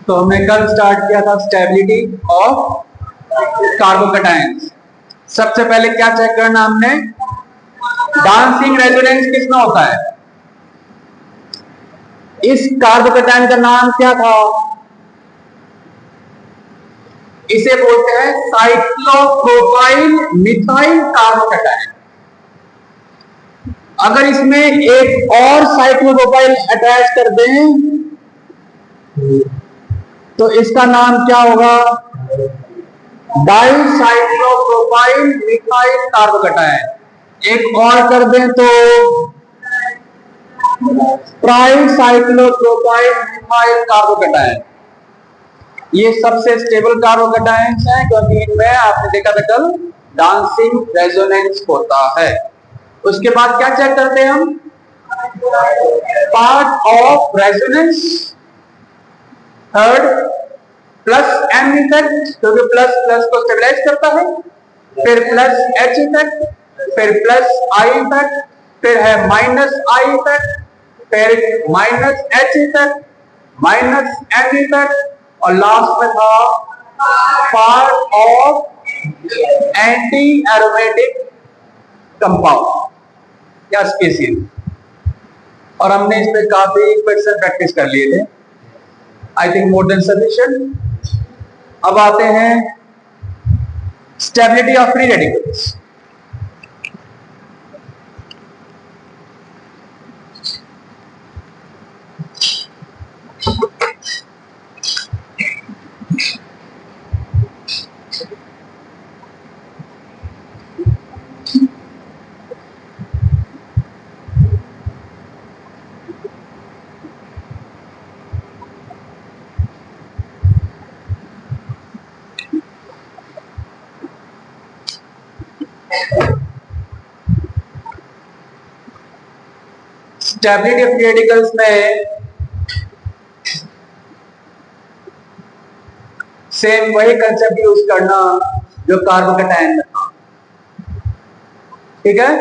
तो हमने कल स्टार्ट किया था स्टेबिलिटी ऑफ कार्बोकैटायंस। सबसे पहले क्या चेक करना हमने, डांसिंग रेजोनेंस किसमें होता है। इस कार्बोकैटायन का नाम क्या था, इसे बोलते हैं साइक्लोप्रोपाइल मिथाइल कार्बोकैटायन। अगर इसमें एक और साइक्लोप्रोपाइल अटैच कर दें तो इसका नाम क्या होगा, डाइसाइक्लोप्रोपाइल मिथाइल कार्बोकैटायन। एक और कर दें तो ट्राइसाइक्लोप्रोपाइल मिथाइल कार्बोकैटायन। ये सबसे स्टेबल कार्बोकैटायंस हैं क्योंकि इनमें आपने देखा था कल डांसिंग रेजोनेंस होता है। उसके बाद क्या चेक करते हैं हम, part of resonance. Third plus M effect, क्योंकि प्लस प्लस को स्टेबलाइज करता है। फिर प्लस एच इफेक्ट, फिर प्लस आई इफेक्ट, फिर है माइनस आई इफेक्ट, फिर minus H effect, minus M effect, और लास्ट में था part of anti aromatic compound या स्पीसीज। और हमने इस पे काफी क्वेश्चन प्रैक्टिस कर लिए थे, I think more than sufficient. अब आते हैं stability of free radicals. Stability of radicals में सेम वही कंसेप्ट यूज करना जो कार्बोकैटायन में था, ठीक है।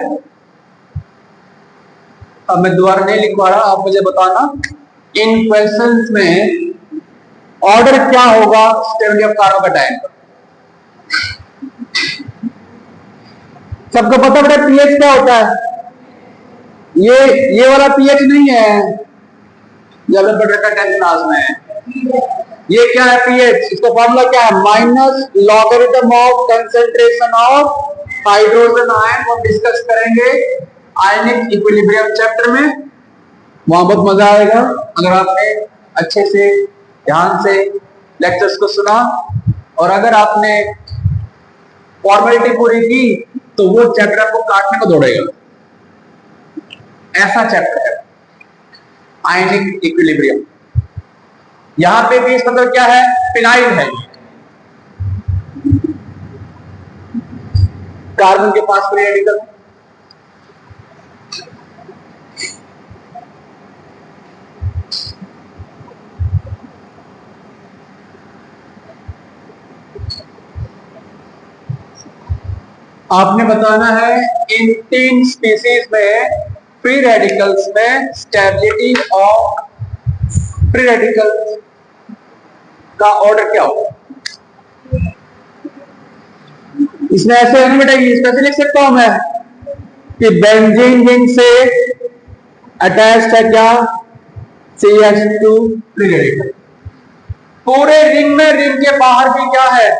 अब मैं दोबारा नहीं लिखवा रहा, आप मुझे बताना इन क्वेश्चंस में ऑर्डर क्या होगा स्टेबिलिटी ऑफ कार्बोकैटायन का। सबको पता बेटा पीएच क्या होता है, ये वाला पीएच नहीं है जब बटर का 10th क्लास में है। ये क्या है पीएच, इसका फॉर्मूला क्या है, minus logarithm of concentration of hydrogen ion. हम डिस्कस करेंगे आयनिक इक्विलिब्रियम चैप्टर में, वहां बहुत मजा आएगा अगर आपने अच्छे से ध्यान से लेक्चर्स को सुना। और अगर आपने फॉर्मेलिटी पूरी की तो वो चैप्टर आपको काटने को दौड़ेगा, ऐसा चैप्टर है आयनिक इक्विलिब्रियम। यहां पे भी मतलब क्या है, फिनाइल है, कार्बन के पास फ्री रेडिकल। आपने बताना है इन 3 स्पीसीज में फ्री रेडिकल्स में स्टेबिलिटी ऑफ फ्री रेडिकल्स का ऑर्डर क्या होगा। इसमें ऐसे है ना बेटा, स्पेशली लिख सकता हूं मैं कि बेंजीन रिंग से अटैच्ड है क्या, CH2 फ्री रेडिकल। पूरे रिंग में, रिंग के बाहर भी क्या है,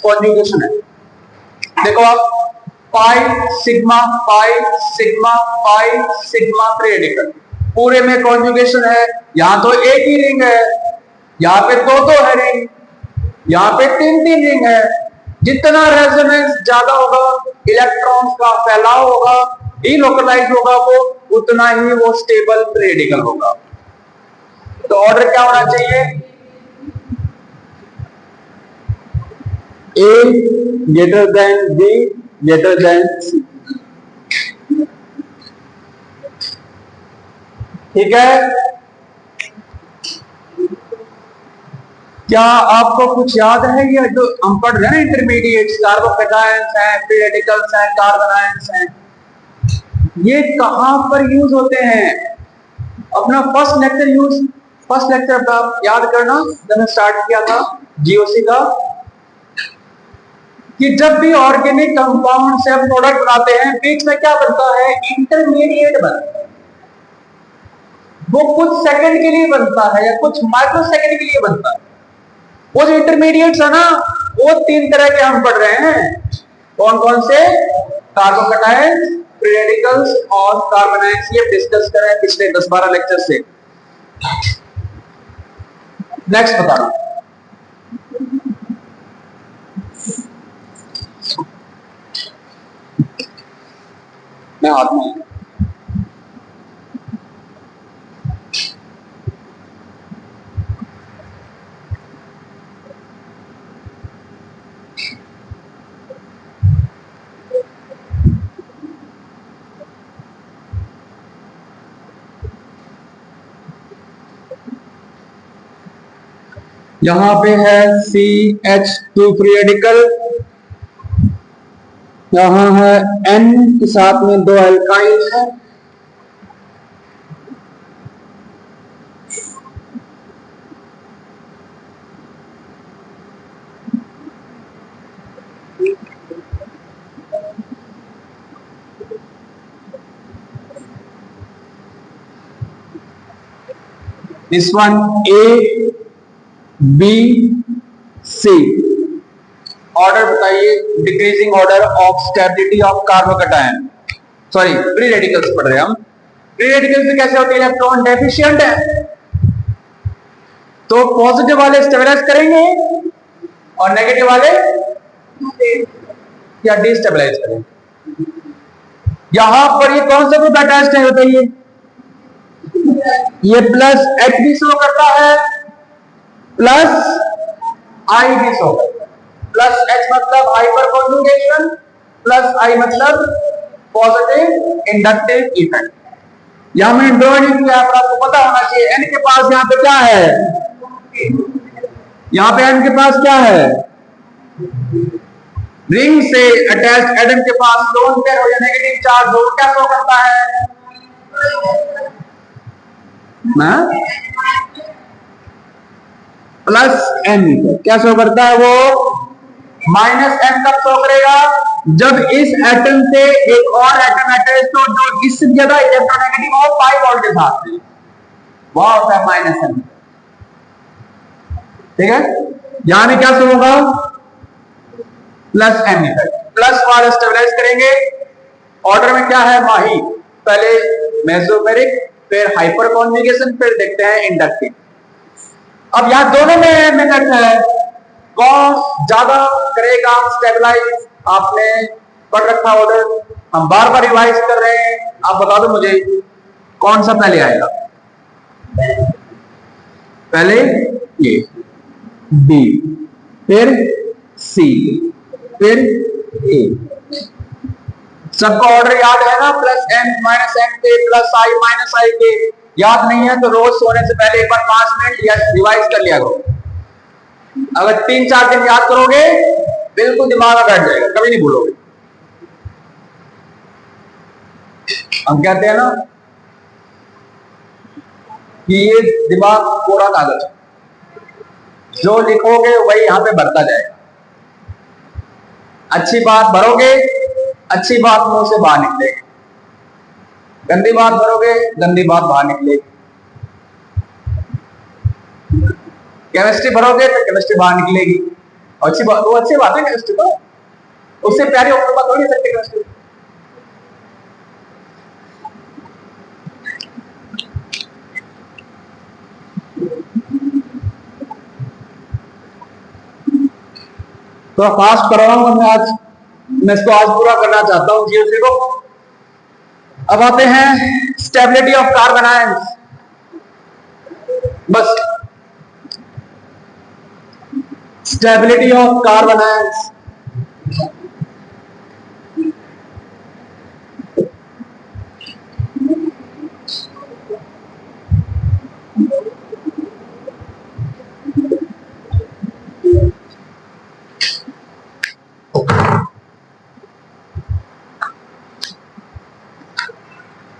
कॉन्जुगेशन है। देखो आप, pi sigma pi sigma pi sigma free radical, पूरे में कॉन्जुगेशन है। यहां तो एक ही रिंग है, यहां पे दो है रिंग, यहां पे 3 रिंग है। जितना रेजोनेंस ज्यादा होगा, इलेक्ट्रॉन्स का फैलाव होगा, डीलोकलाइज होगा वो, उतना ही वो स्टेबल फ्री रेडिकल होगा। तो ऑर्डर क्या होना चाहिए, A greater than B greater than C, ठीक है। क्या आपको कुछ याद है, ये जो हम पढ़ रहे हैं इंटरमीडिएट, कार्बोकैटायंस हैं, फ्री रेडिकल्स हैं, कार्बन आयंस हैं, ये कहां पर यूज होते हैं। अपना first lecture use first lecture आप याद करना जब मैं स्टार्ट किया था जीओसी का, कि जब भी ऑर्गेनिक कंपाउंड से हम प्रोडक्ट बनाते हैं बीच में क्या बनता है, इंटरमीडिएट बनता है। वो कुछ सेकंड के लिए बनता है या कुछ माइक्रो सेकंड के लिए बनता है। वो जो इंटरमीडिएट्स है ना, वो 3 तरह के हम पढ़ रहे हैं। कौन कौन से? कार्बोकटायन, फ्री रेडिकल्स और कार्बन आयंस। ये डिस्कस करें पिछले 10-12 लेक्चर से। नेक्स्ट बताना, मैं हाथ में यहां पे है CH2 फ्री रेडिकल, यहां है N के साथ में 2 एल्काइल है, this one A B C। Order बताइए, decreasing order of stability of carbocation, sorry free radicals पढ़ रहे हैं हम। फ्री रेडिकल्स कैसे होते हैं? इलेक्ट्रॉन डेफिशिएंट है तो पॉजिटिव वाले स्टेबलाइज करेंगे और नेगेटिव वाले या डिस्टेबलाइज करेंगे। यहां पर ये कौन सा ग्रुप अटैच्ड है बताइए? ये प्लस H भी शो करता है, प्लस I भी शो करता है। प्लस H मतलब हाइपर कॉन्जुगेशन, प्लस I मतलब पॉजिटिव इंडक्टिव इफेक्ट। यहां मैंने ड्रॉ नहीं किया पर आपको पता होना चाहिए। N के पास यहां पे क्या है? यहां पे N के पास क्या है? रिंग से अटैच्ड एटम के पास लोन पेयर हो या नेगेटिव चार्ज हो, क्या शो करता है? Plus N। क्या शो करता है वो? माइनस M कब शो करेगा? जब इस एटम से एक और एटम अटैच हो जो इससे ज्यादा इलेक्ट्रोनेगेटिव हो पाई बॉन्ड के साथ में, वह होता है माइनस M। ठीक है, यहां में क्या शो होगा? Plus M effect. प्लस वाला स्टेबलाइज करेंगे। ऑर्डर में क्या है माही? पहले मेसोमेरिक, फिर हाइपर कॉन्जुगेशन, फिर देखते हैं इंडक्टिव। अब यहां दोनों में मेथड है, कौन ज्यादा करेगा स्टेबलाइज? आपने पढ़ रखा ऑर्डर, हम बार बार रिवाइज कर रहे हैं। आप बता दो मुझे कौन सा पहले आएगा? पहले ये B, फिर C, फिर A। सबका ऑर्डर याद है ना? प्लस M माइनस M के, प्लस I माइनस I के। याद नहीं है तो रोज सोने से पहले एक बार 5 मिनट या रिवाइज कर लिया करो। अगर 3-4 दिन याद करोगे बिल्कुल दिमाग में बैठ जाएगा, कभी नहीं भूलोगे। हम कहते हैं ना कि ये दिमाग कोरा कागज, जो लिखोगे वही यहां पे भरता जाएगा। अच्छी बात भरोगे, अच्छी बात मुंह से बाहर निकलेगी। गंदी बात भरोगे, गंदी बात बाहर निकलेगी। केमिस्ट्री भरोगे तो केमिस्ट्री बाहर निकलेगी। अच्छी बात, वो अच्छी बात है केमिस्ट्री तो, उससे प्यारी और बात हो नहीं सकती केमिस्ट्री। तो फास्ट कर रहा हूं मैं आज, मैं इसको आज पूरा करना चाहता हूं जीओसी को। अब आते हैं स्टेबिलिटी ऑफ कार्बन आयंस। बस stability of carbon ions.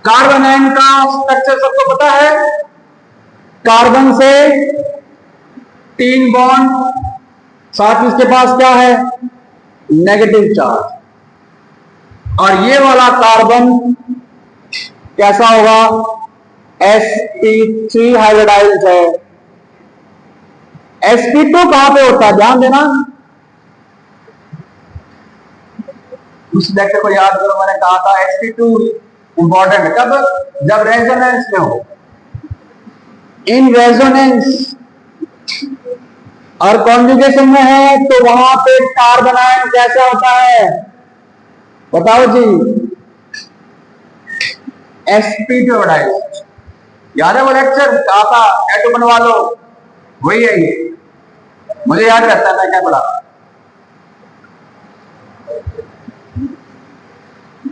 Carbon ion का स्ट्रक्चर सबको पता है? कार्बन से 3 बॉन्ड, साथ इसके पास क्या है, नेगेटिव चार्ज, और ये वाला कार्बन कैसा होगा, sp3 हाइब्रिडाइज्ड है। sp2 कहां पे होता है, ध्यान देना, उस लेक्चर को याद करो, मैंने कहा था sp2 इंपॉर्टेंट है, कब, जब रेजोनेंस में हो, इन रेजोनेंस और कॉन्जुगेशन में है, तो वहां पे कार्बन आयन कैसा होता है, बताओ जी, sp2 हाइब्रिडाइज्ड। याद है वो लेक्चर, कहा था टैटू बनवा लो, वही है ये, मुझे याद रहता है मैं क्या पढ़ा।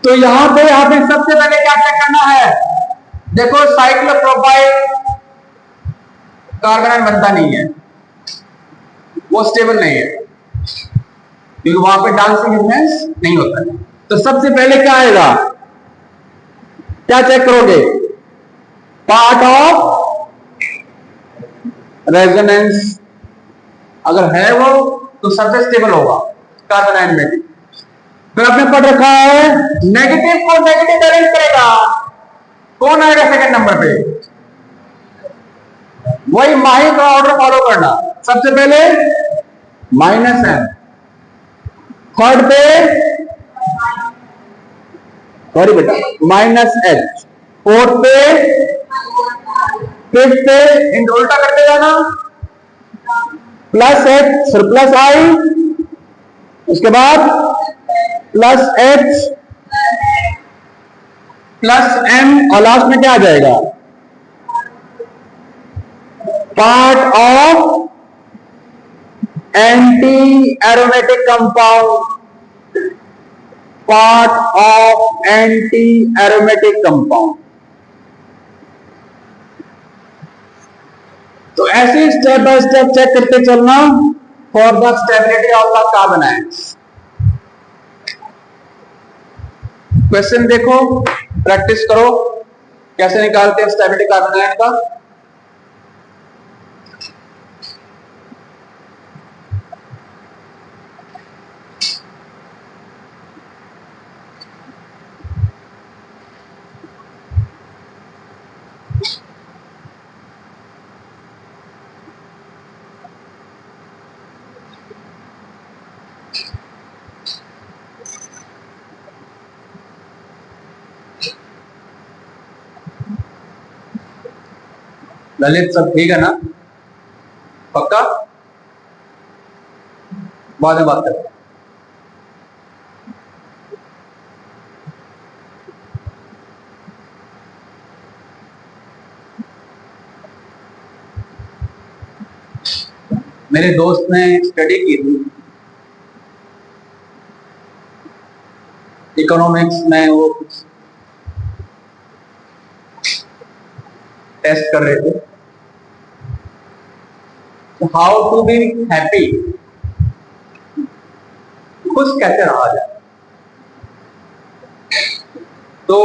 तो यहां पे सबसे पहले क्या चेक करना है, देखो साइक्लोप्रोपाइल कार्बन आयन बनता नहीं है, वो स्टेबल नहीं है, क्योंकि वहां पे डांसिंग इन्फ्लुएंस नहीं होता है। तो सबसे पहले क्या आएगा, क्या चेक करोगे, पार्ट ऑफ रेजोनेंस, अगर है वो तो सबसे स्टेबल होगा कार्बन आयन में। फिर आपने पढ़ रखा है नेगेटिव को नेगेटिव बैलेंस करेगा, कौन आएगा सेकंड नंबर पे, वही माही का ऑर्डर फॉलो करना, सबसे पहले -m, थर्ड पे सॉरी बेटा -h, फोर्थ पे, फिफ्थ पे इनको उल्टा करते जाना, +h फिर +i, उसके बाद +h +m, और लास्ट में क्या आ जाएगा, part of anti aromatic compound, part of anti aromatic compound. तो ऐसे स्टेप बाय स्टेप चेक करते चलना for the stability of the carbon ions. Question देखो, प्रैक्टिस करो कैसे निकालते हैं स्टेबिलिटी कार्बन आयन का। ललित सब ठीक है ना, पक्का, बाद में बात करते हैं। मेरे दोस्त ने स्टडी की थी इकोनॉमिक्स में, वो कुछ टेस्ट कर रहे थे, हाउ टू बी हैप्पी, खुश कैसे रहा जाए। तो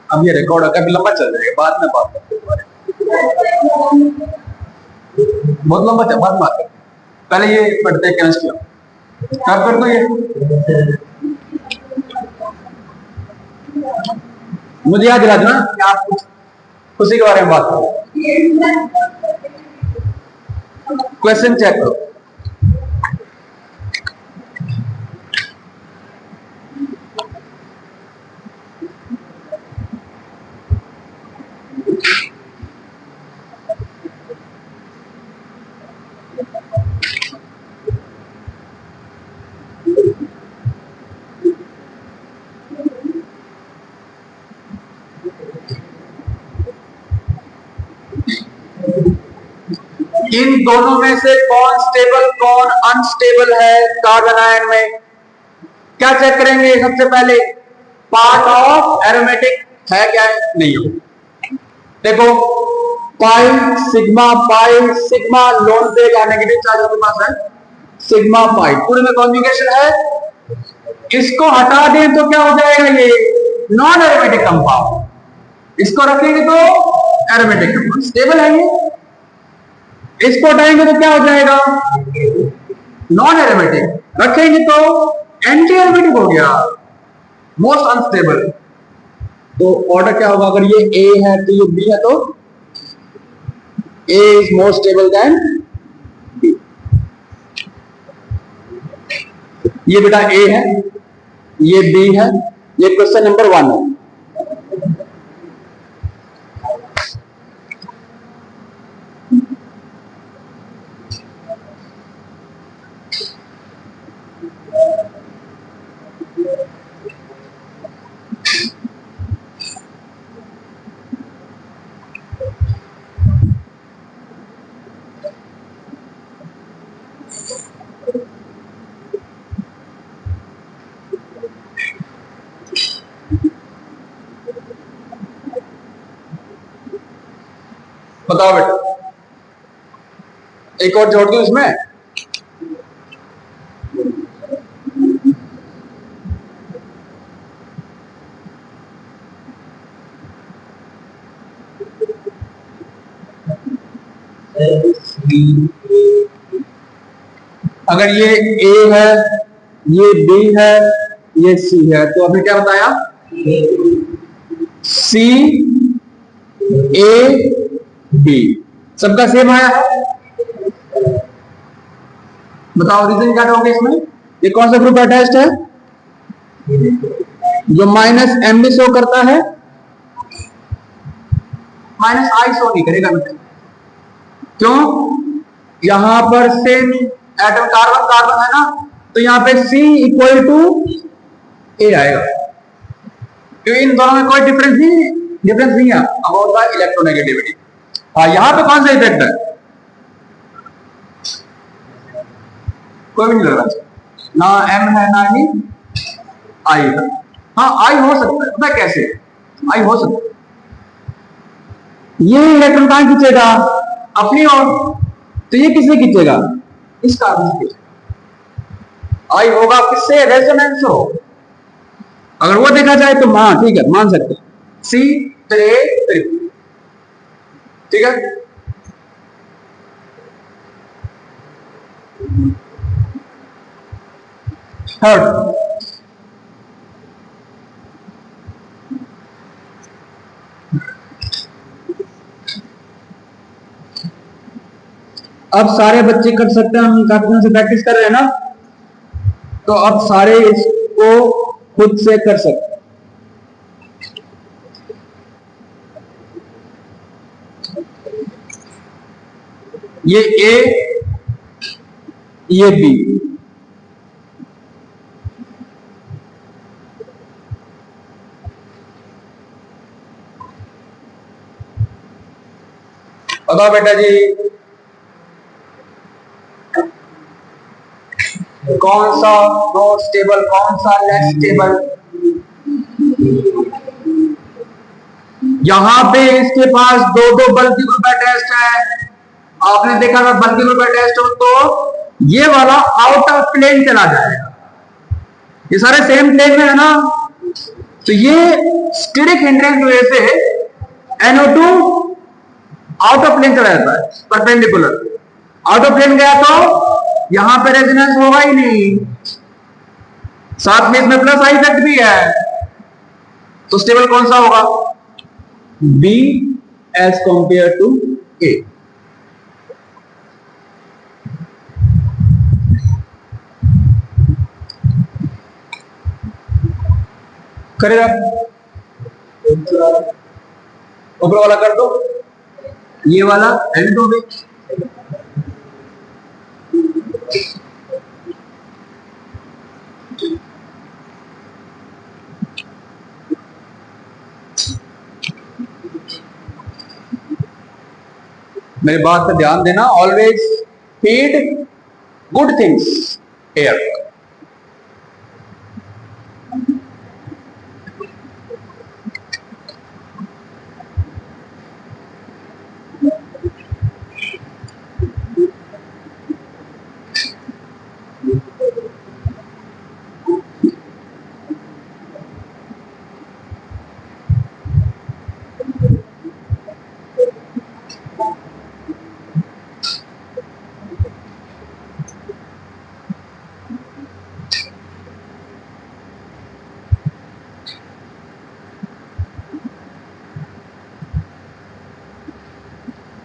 अब ये रिकॉर्ड होगा, अभी लंबा चल जाएगा, बाद में बात करते हैं, बहुत लंबा चल, बाद में बात करते हैं, पहले ये पढ़ते हैं केमिस्ट्री, कब कर दो ये, मुझे याद दिला देना कि आप खुशी के बारे में बात करो। क्वेश्चन चेक करो, इन दोनों में से कौन स्टेबल कौन अनस्टेबल है कार्बन आयन में, क्या चेक करेंगे, सबसे पहले पार्ट ऑफ एरोमेटिक है क्या नहीं हो। देखो पाई सिग्मा लोन पे का नेगेटिव चार्ज आपके पास है, सिग्मा पाई पूरे में कॉन्जुगेशन है, इसको हटा दें तो क्या हो जाएगा, ये नॉन एरोमेटिक कंपाउंड, इसको रखेंगे तो एरोमेटिक कंपाउंड, स्टेबल है ये। इसको हटाएंगे तो क्या हो जाएगा, नॉन एरोमेटिक, रखेंगे तो एंटी एरोमेटिक हो गया, मोस्ट अनस्टेबल। तो ऑर्डर क्या होगा, अगर ये ए है तो ये बी है, तो A is more stable than B. ये बेटा ए है, ये बी है, ये क्वेश्चन नंबर 1 है। बताओ बेटा, एक और जोड़ दूं इसमें, अगर ये ए है, ये बी है, ये सी है, तो आपने क्या बताया, सी ए बी सबका सेम आया है। बताओ रीजन क्या होगा इसमें, ये कौन सा ग्रुप अटैच्ड है, जो माइनस एम भी शो करता है, माइनस आई शो नहीं करेगा बेटा। क्यों, यहां पर सेम एटम कार्बन कार्बन है ना, तो यहां पे C इक्वल टू ए आएगा, क्योंकि इन दोनों में कोई डिफरेंस नहीं है अबाउट द इलेक्ट्रोनेगेटिविटी। हाँ, यहां पे कौन सा इफेक्ट है, कोई भी नहीं लग रहा, ना M है ना ही I है। हाँ, I हो सकता है, पता कैसे I हो सकता है, ये इलेक्ट्रॉन कहां खींचेगा, अपनी ओर, तो ये किससे खींचेगा, इस कार्बन से खींचेगा। आई होगा किससे, रेजोनेंस हो, अगर वो देखा जाए तो हाँ ठीक है, मान सकते हैं, सी ट्रिपल, ठीक है। थर्ड, अब सारे बच्चे कर सकते हैं, हम काफी दिनों से प्रैक्टिस कर रहे हैं ना, तो अब सारे इसको खुद से कर सकते हैं। ये ए, ये बी, बताओ बेटा जी, कौन सा मोर स्टेबल, कौन सा लेस स्टेबल। यहां पे इसके पास दो दो बल्कि ग्रुप अटैच्ड है, आपने देखा था बल्कि ग्रुप अटैच्ड हो तो ये वाला आउट ऑफ प्लेन चला जाएगा, ये सारे सेम प्लेन में है ना, तो ये स्टेरिक हिंड्रेंस की वजह से NO2 आउट ऑफ प्लेन चला जाता है, परपेंडिकुलर, आउट ऑफ प्लेन गया तो यहां पे रेजोनेंस होगा ही नहीं, साथ में इसमें प्लस आई इफेक्ट भी है, तो स्टेबल कौन सा होगा, बी एज कंपेयर टू ए। करेगा, ऊपर वाला कर दो, ये वाला एंड दो भी, मेरी बात पर ध्यान देना, always feed good things air.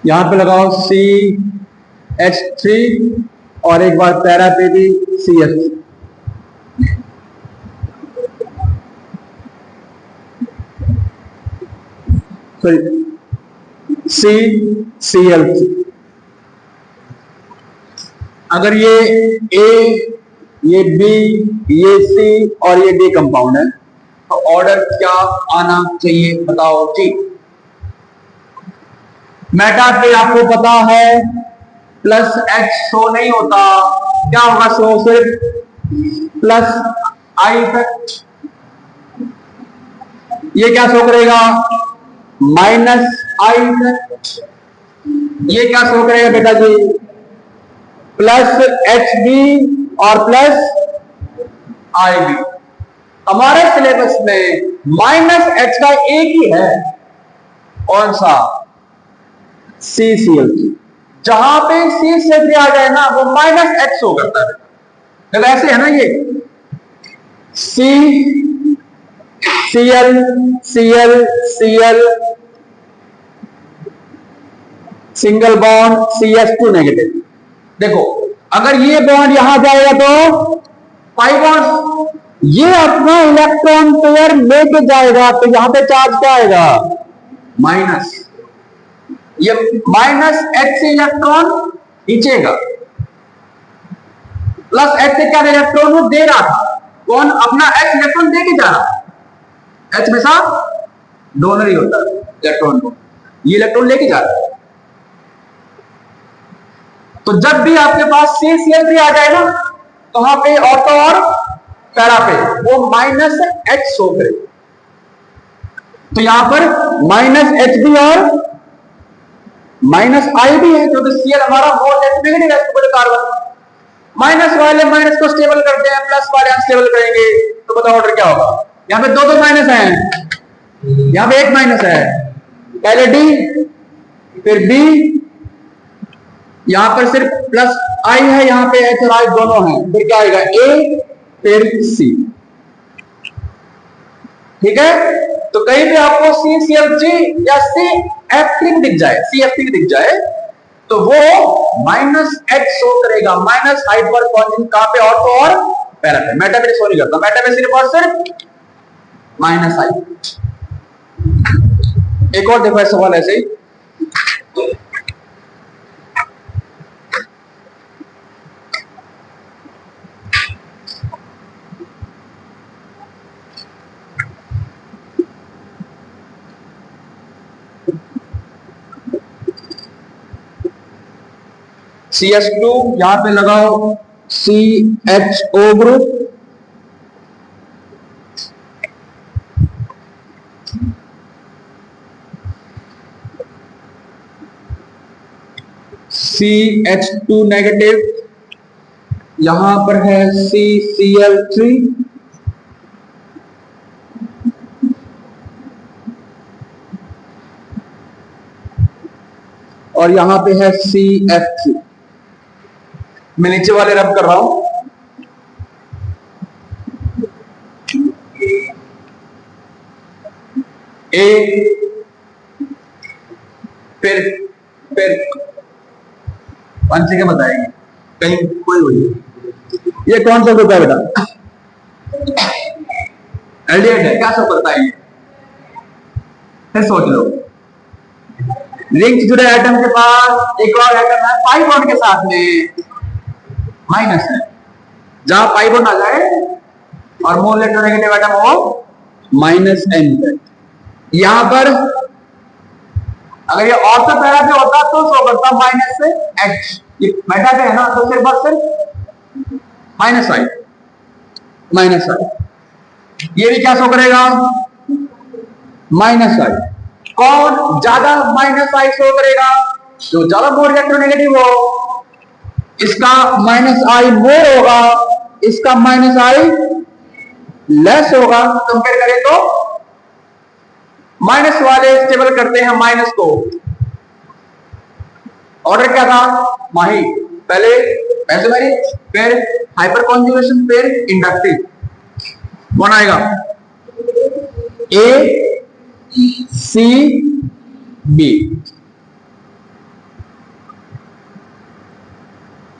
यहां पे लगाओ CH3 और एक बार पैरा पे भी CH, CCl3। अगर ये A, ये B, ये C और ये D कंपाउंड है तो ऑर्डर क्या आना चाहिए बताओ जी। मेटा पे आपको पता है प्लस H शो नहीं होता, क्या होगा शो, सिर्फ प्लस I इफेक्ट। ये क्या शो करेगा, माइनस I इफेक्ट। ये क्या शो करेगा बेटा जी, प्लस HB और प्लस IB। हमारे सिलेबस में माइनस H का एक ही है, कौन सा, CCl3। जहां पे CCl3 आ जाए ना वो माइनस H शो करता है, तो ऐसे है ना, ये CCl Cl Cl single bond CH2 negative. देखो अगर ये बॉन्ड यहां जाएगा तो पाई बॉन्ड, ये अपना इलेक्ट्रॉन पेयर लेके जाएगा तो यहां पे चार्ज क्या आएगा, माइनस। ये माइनस H से इलेक्ट्रॉन खींचेगा, प्लस H से क्या इलेक्ट्रॉन वो दे रहा था, कौन, अपना H इलेक्ट्रॉन दे के जा रहा। H में सा डोनर ही होता है इलेक्ट्रॉन को, ये इलेक्ट्रॉन लेके जा रहा है। तो जब भी आपके पास CCl3 आ जाए ना तो वहां पे ऑर्थो और पैरा पे वो माइनस H शो करे, तो यहां पर माइनस HB और माइनस IB है, क्योंकि Cl हमारा मोल नेगेटिव है कार्बन। माइनस वाले माइनस को स्टेबल करते हैं, प्लस वाले अनस्टेबल करेंगे, तो बताओ ऑर्डर क्या होगा। यहां पे दो माइनस हैं, यहां पे एक माइनस है, पहले D फिर B, यहां पर सिर्फ प्लस I है, यहां पे H और I दोनों हैं, फिर क्या आएगा A फिर C। ठीक है, तो कहीं भी आपको CCl3 या CF3 दिख जाए, CF3 दिख जाए तो वो माइनस H शो करेगा, माइनस हाइपर कॉन्जुगेट कहां पे, ऑर्थो और पैरा पे। मेटा पे शो नहीं करता, मेटा पे सिर्फ और सिर्फ माइनस I। एक और देखो सवाल ऐसे ही, CH2 यहां पे लगाओ CHO ग्रुप, CH2 नेगेटिव, यहां पर है CCl3 और यहां पे है CF3। मैं नीचे वाले रब कर रहा हूं, A फिर पंच के बताएंगे कहीं कोई हुई। ये कौन सा ग्रुप है बेटा, एल्डिहाइड है, क्या सब करता है ये, फिर सोच लो। लिंक जुड़े एटम के पास एक और एटम है पाई बॉन्ड के साथ में, माइनस है, जहां पाई बॉन्ड आ जाए और मोल इलेक्ट्रोनेगेटिव एटम हो माइनस N। यहां पर अगर ये ऑर्थो पैरा पे होता तो शो करता माइनस से H, ये मेटा पे है ना तो सिर्फ बस सिर्फ माइनस I, माइनस I। ये भी क्या शो करेगा, माइनस I। कौन ज्यादा माइनस I शो करेगा, जो ज्यादा मोर इलेक्ट्रोनेगेटिव हो, इसका माइनस I मोर होगा, इसका माइनस I लेस होगा। कंपेयर करें तो माइनस वाले स्टेबल करते हैं माइनस को। ऑर्डर क्या था माही, पहले एसोमेरिक फिर हाइपर कॉन्जुगेशन फिर इंडक्टिव। कौन आएगा, A C B।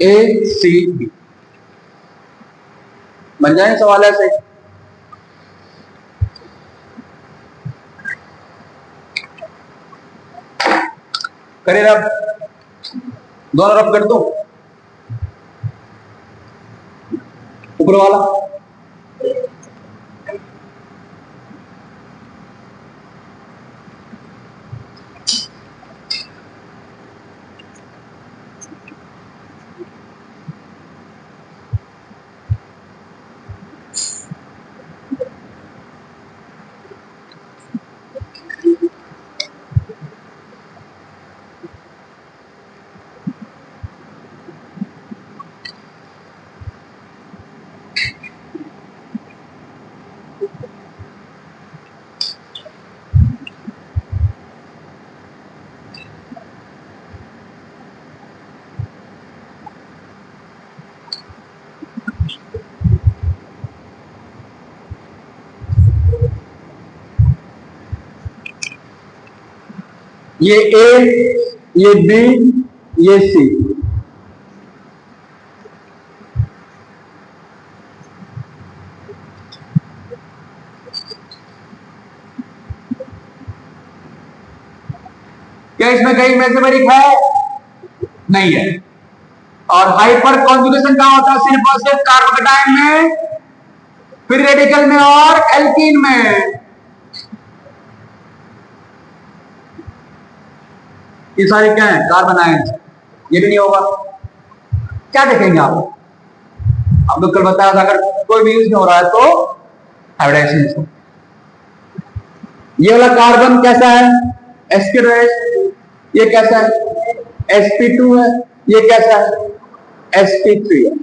ACB। बन जाए सवाल ऐसे। करे रब, दोनों रब कर दो, ऊपर वाला ये A, ये B, ये C। क्या इसमें कहीं मेसोमेरिक है? नहीं है। और हाइपर कॉन्जुगेशन कहां होता है? सिर्फ और सिर्फ कार्बोकेटाइन में, फिर रेडिकल में और एल्कीन में। ये सारे क्या है? Carbon ion. ये भी नहीं होगा। क्या देखेंगे आप? आपको कल बताया था, अगर कोई भी यूज नहीं हो रहा है तो हाइब्रिडाइजेशन। ये वाला कार्बन कैसा है? sp2। ये कैसा है? sp2 है। ये कैसा है? sp3 है।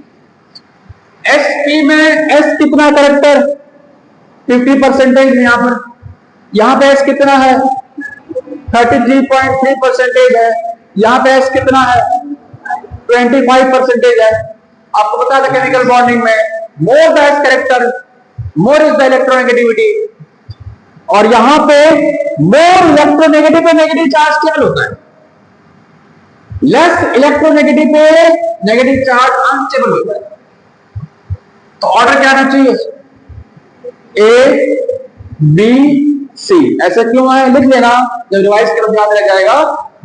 sp में s कितना कैरेक्टर? 50% यहां पे s कितना है? 33.3% है। यहां पे s कितना है? 25% है। आपको पता था केमिकल बॉन्डिंग में more the s character more is the electronegativity, और यहां पे मोर इलेक्ट्रोनेगेटिव पे नेगेटिव चार्ज केवल होता है, लेस इलेक्ट्रोनेगेटिव पे नेगेटिव चार्ज अनस्टेबल होता है। तो ऑर्डर क्या आना चाहिए? A B C। ऐसा क्यों है? लिख लेना, जब रिवाइज कर याद रह जाएगा।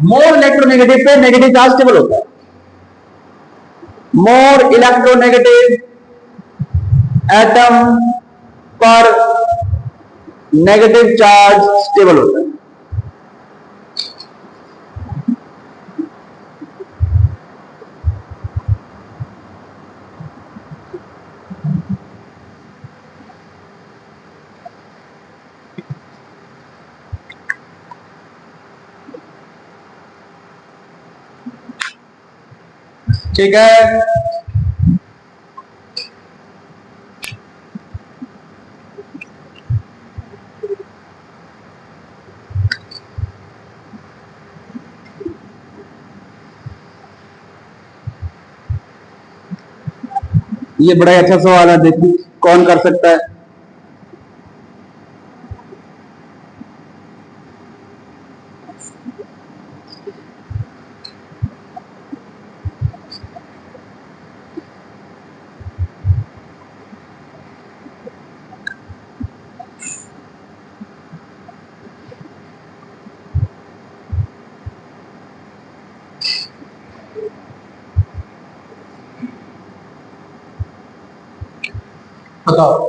मोर इलेक्ट्रोनेगेटिव पे नेगेटिव चार्ज स्टेबल होता है। मोर इलेक्ट्रोनेगेटिव एटम पर नेगेटिव चार्ज स्टेबल होता है। ठीक है। ये बड़ा ही अच्छा सवाल है, देखिए कौन कर सकता है। बताओ।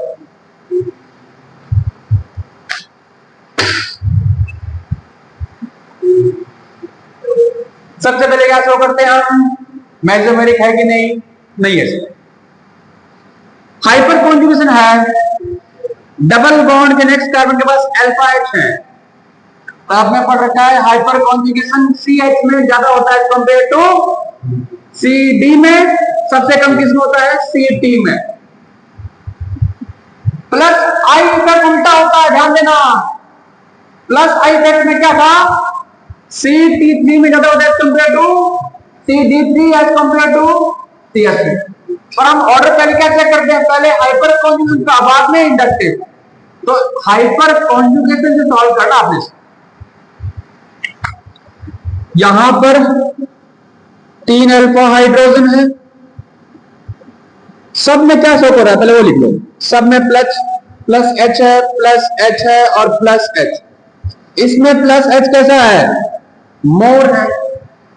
सबसे पहले क्या शो करते हैं हम? मेसोमेरिक है कि नहीं? नहीं है। हाइपर कॉन्जुगेशन है, डबल बॉन्ड के नेक्स्ट कार्बन के पास अल्फा H है। तो आपने पढ़ रखा है हाइपर कॉन्जुगेशन CH में ज्यादा होता है कंपेयर टू CD में, सबसे कम किसमें होता है? CT में। प्लस आई इफेक्ट उल्टा होता है, ध्यान देना। प्लस आई इफेक्ट में क्या था? CT3 में ज्यादा होता है compare to CD3 as compare to CH3। पर हम ऑर्डर पहले क्या चेक करते हैं? पहले हाइपर कॉन्जुगेशन का, बाद में इंडक्टिव। तो हाइपर कॉन्जुगेशन से सॉल्व करना आपने। यहां पर 3 अल्फा हाइड्रोजन है, सब में क्या शो हो रहा है पहले वो लिख लो। सब में प्लस प्लस एच है, प्लस एच है और प्लस एच। इसमें प्लस एच कैसा है? मोर है।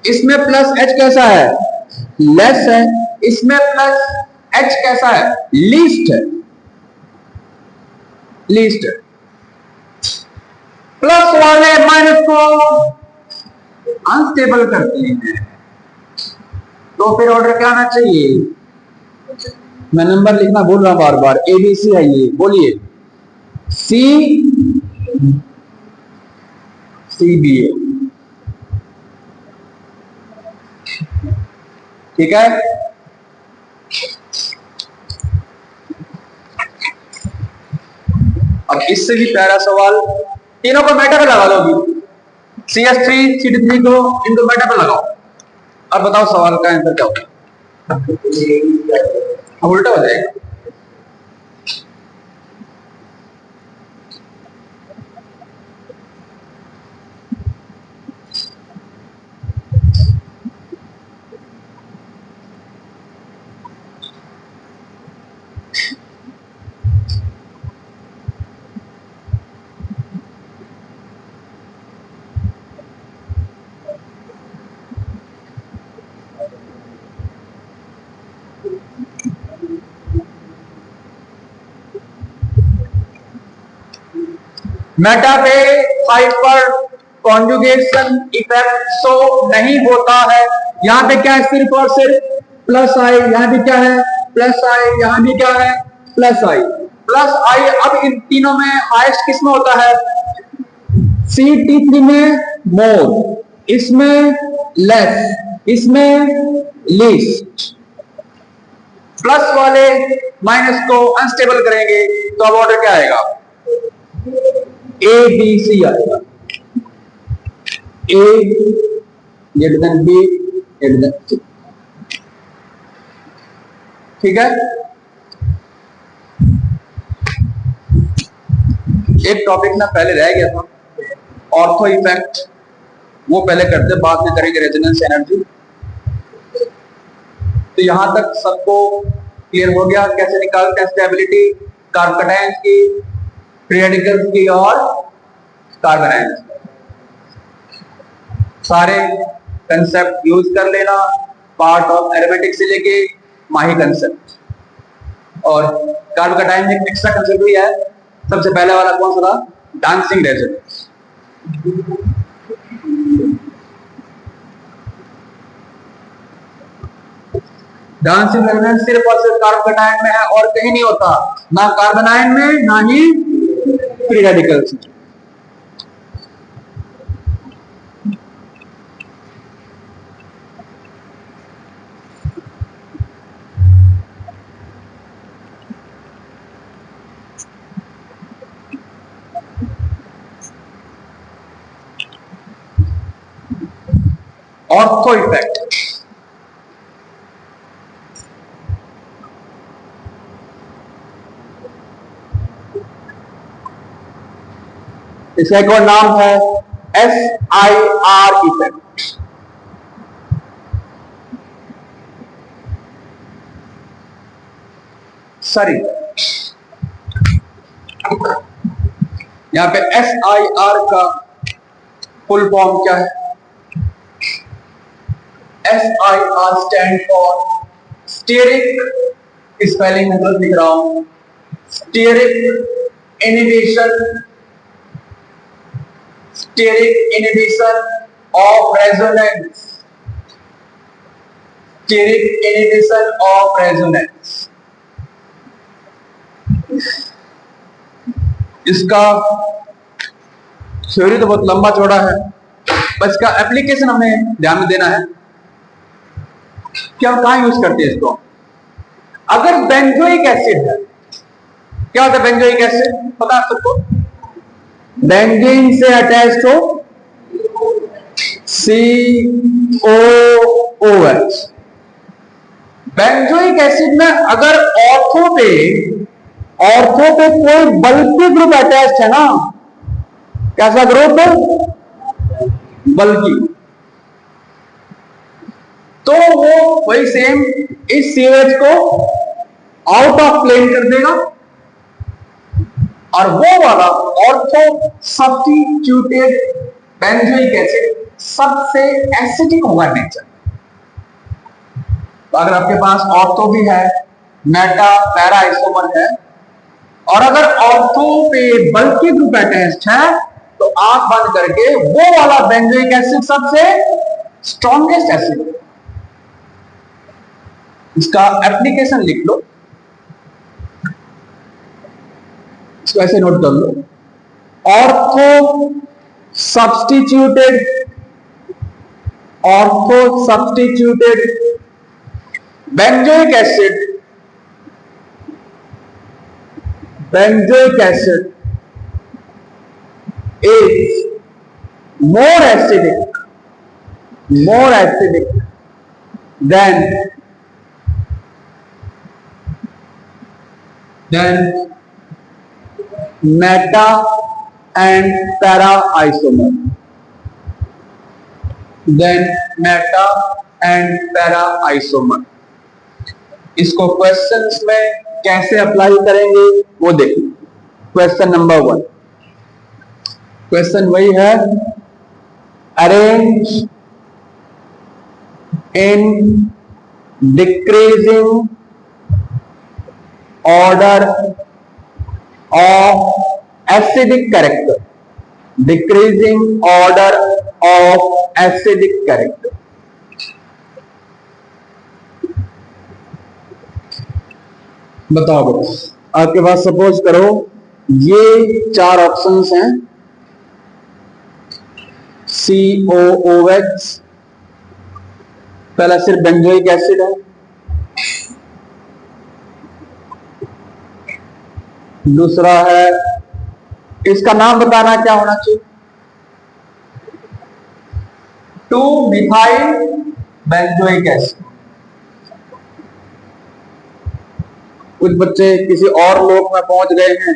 इसमें प्लस एच कैसा है? लेस है। इसमें प्लस एच कैसा है? लीस्ट है। लीस्ट है। प्लस वाले माइनस को अनस्टेबल करते हैं, तो फिर ऑर्डर क्या आना चाहिए? मैं नंबर लिखना भूल रहा हूं बार बार। ABC है ये, बोलिए। CBA, ठीक है। अब इससे भी प्यारा सवाल, तीनों को मेटा पे लगा लो अभी। CS3 CD3 को इनको मेटा पे लगाओ। अब बताओ सवाल का आंसर क्या होगा? अब उल्टा हो जाएगा। मेटा पे हाइपर कॉन्जुगेशन इफेक्ट शो नहीं होता है। यहां पे क्या है? सिर्फ और सिर्फ प्लस आई। यहां भी क्या है? प्लस आई। यहां भी क्या है? प्लस आई। प्लस आई। अब इन तीनों में हाईएस्ट किस में होता है? CT3 में मोर, इसमें लेस, इसमें लीस्ट। प्लस वाले माइनस को अनस्टेबल करेंगे तो अब ऑर्डर क्या आएगा? ABC आएगा। A greater than B greater than C, ठीक है। एक टॉपिक ना पहले रह गया था, ऑर्थो इफेक्ट, वो पहले करते, बाद में करेंगे रेजोनेंस एनर्जी। तो यहां तक सबको क्लियर हो गया कैसे निकालते हैं स्टेबिलिटी कार्बोकैटायंस की, फ्री रेडिकल्स की और कार्बन आयंस। सारे कंसेप्ट यूज कर लेना, पार्ट ऑफ एरोमेटिक से लेके माही कंसेप्ट। और कार्बोकैटायन में एक्स्ट्रा कंसेप्ट भी है। सबसे पहले वाला कौन सा था? Dancing resonance. डांसिंग रेजोनेंस सिर्फ और सिर्फ कार्बोकैटायन में है और कहीं नहीं होता, ना कार्बन आयन में ना ही फ्री रेडिकल्स में। ऑर्थो इफेक्ट, इसका एक और नाम है SIR इफेक्ट। सॉरी, यहां पे SIR का फुल फॉर्म क्या है? SIR stand for stearic, spelling में गलत लिख रहा हूं, stearic inhibition, stearic inhibition of resonance, stearic inhibition of resonance. इसका थ्योरी तो बहुत लंबा चौड़ा है, बस इसका एप्लीकेशन हमें ध्यान में देना है कि हम कहां यूज करते हैं इसको। अगर बेंजोइक एसिड है, क्या होता है बेंजोइक एसिड? पता है सबको? बेंजीन से अटैच्ड हो COOH। बेंजोइक एसिड में अगर ऑर्थो पे कोई बल्कि ग्रुप अटैच्ड है ना, कैसा ग्रुप? बल्कि, तो वो वही सेम इस COH को आउट ऑफ प्लेन कर देगा, और वो वाला ऑर्थो सब्स्टिट्यूटेड बेंजोइक एसिड सबसे एसिडिक होगा नेचर। तो अगर आपके पास ऑर्थो भी है, मेटा पैरा आइसोमर है, और अगर ऑर्थो पे बल्कि ग्रुप अटैच्ड है, तो आंख बंद करके वो वाला बेंजोइक एसिड सबसे स्ट्रॉन्गेस्ट एसिड। इसका एप्लीकेशन लिख लो, इसको ऐसे नोट कर लो, ortho substituted benzoic acid is more acidic than meta and para isomer. इसको क्वेश्चंस में कैसे अप्लाई करेंगे वो देखिए। क्वेश्चन नंबर 1, क्वेश्चन वही है, arrange in decreasing order of acidic character, decreasing order of acidic character. बताओ बच्चे, आपके पास सपोज करो ये 4 ऑप्शंस हैं, COOH, पहला सिर्फ बेंजोइक एसिड है, दूसरा है, इसका नाम बताना क्या होना चाहिए, 2-मिथाइल बेंजोइक एसिड। कुछ बच्चे किसी और लोक में पहुंच गए हैं,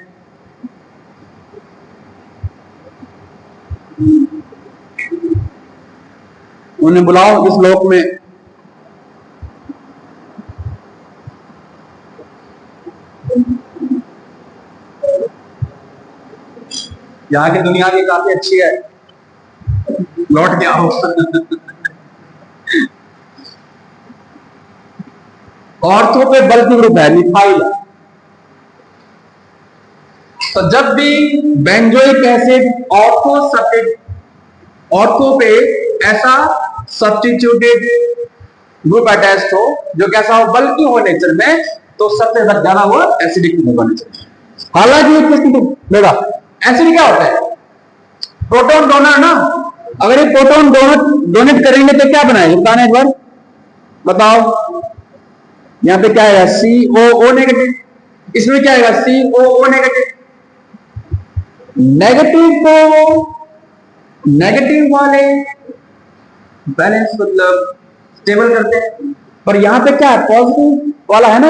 उन्हें बुलाओ इस लोक में। यहाँ की दुनिया भी काफी अच्छी है, लौट के आओ। ऑर्थो पे बल्कि ग्रुप है, मिथाइल। तो जब भी बेंजोइक एसिड ऑर्थो पे ऐसा सब्स्टिट्यूटेड ग्रुप अटैच्ड हो जो कैसा हो, बल्कि हो नेचर में, तो सबसे ज्यादा वो एसिडिक होगा नेचर। हालांकि बेटा एसिड क्या होता है, प्रोटॉन डोनर ना। अगर ये प्रोटॉन डोनेट करेंगे तो क्या बनाएंगे, बताना एक बार बताओ। यहां पे क्या आएगा, COO नेगेटिव, इसमें क्या आएगा, COO नेगेटिव। नेगेटिव को नेगेटिव वाले बैलेंस मतलब स्टेबल करते हैं, पर यहां पे क्या है, पॉजिटिव वाला है ना,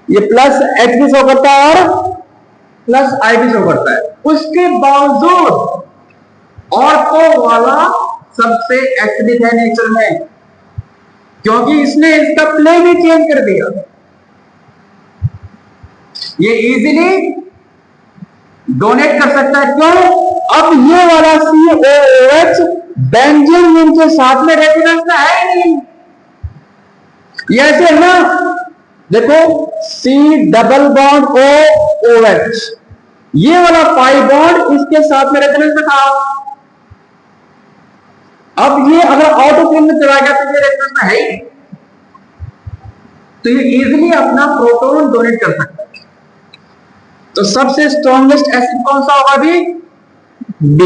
ये प्लस H भी शो करता है और प्लस I भी शो करता है। उसके बावजूद ऑर्थो वाला सबसे एसिडिक है नेचर में, क्योंकि इसने इसका प्लेन ही चेंज कर दिया। ये इजीली डोनेट कर सकता है, क्यों, अब ये वाला COOH बेंजीन रिंग के साथ में रेजोनेंस में है नहीं। ये ऐसे है ना, देखो C डबल बॉन्ड OOH, ये वाला पाई बॉन्ड इसके साथ में रेजोनेंस में था। अब ये अगर आउटर प्लेन में चला गया तो ये रेजोनेंस में है ही, तो ये इजीली अपना प्रोटॉन डोनेट कर सकता है। तो सबसे स्ट्रॉन्गेस्ट एसिड कौन सा होगा, भी B।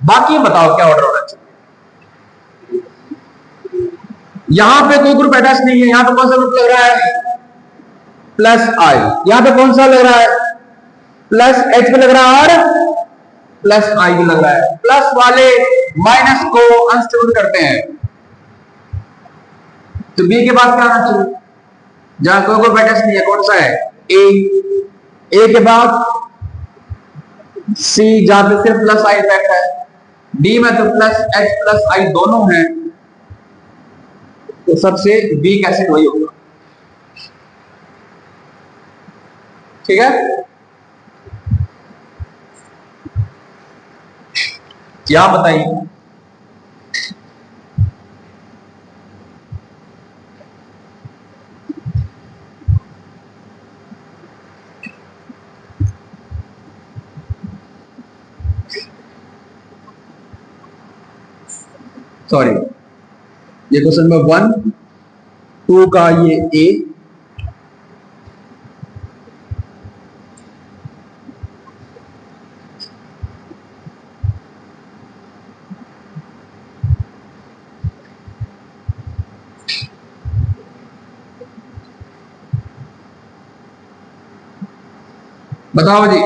बाकी बताओ क्या ऑर्डर होना चाहिए। यहां पे कोई ग्रुप अटैच नहीं है, यहां पे कौन सा ग्रुप लग रहा है, प्लस I। यहां पे कौन सा लग रहा है, प्लस H पे लग रहा है और प्लस I भी लग रहा है। प्लस वाले माइनस को अनस्टेबल करते हैं, तो B के बाद क्या आना चाहिए, जहां कोई ग्रुप अटैच नहीं है, कौन सा है, A के बाद C, जहां पे सिर्फ प्लस I इफेक्ट है। D में तो प्लस H प्लस I दोनों हैं, तो सबसे वीक एसिड वही होगा। ठीक है, क्या बताइए। सॉरी, ये क्वेश्चन नंबर 1 2 का ये ए, बताओ जी,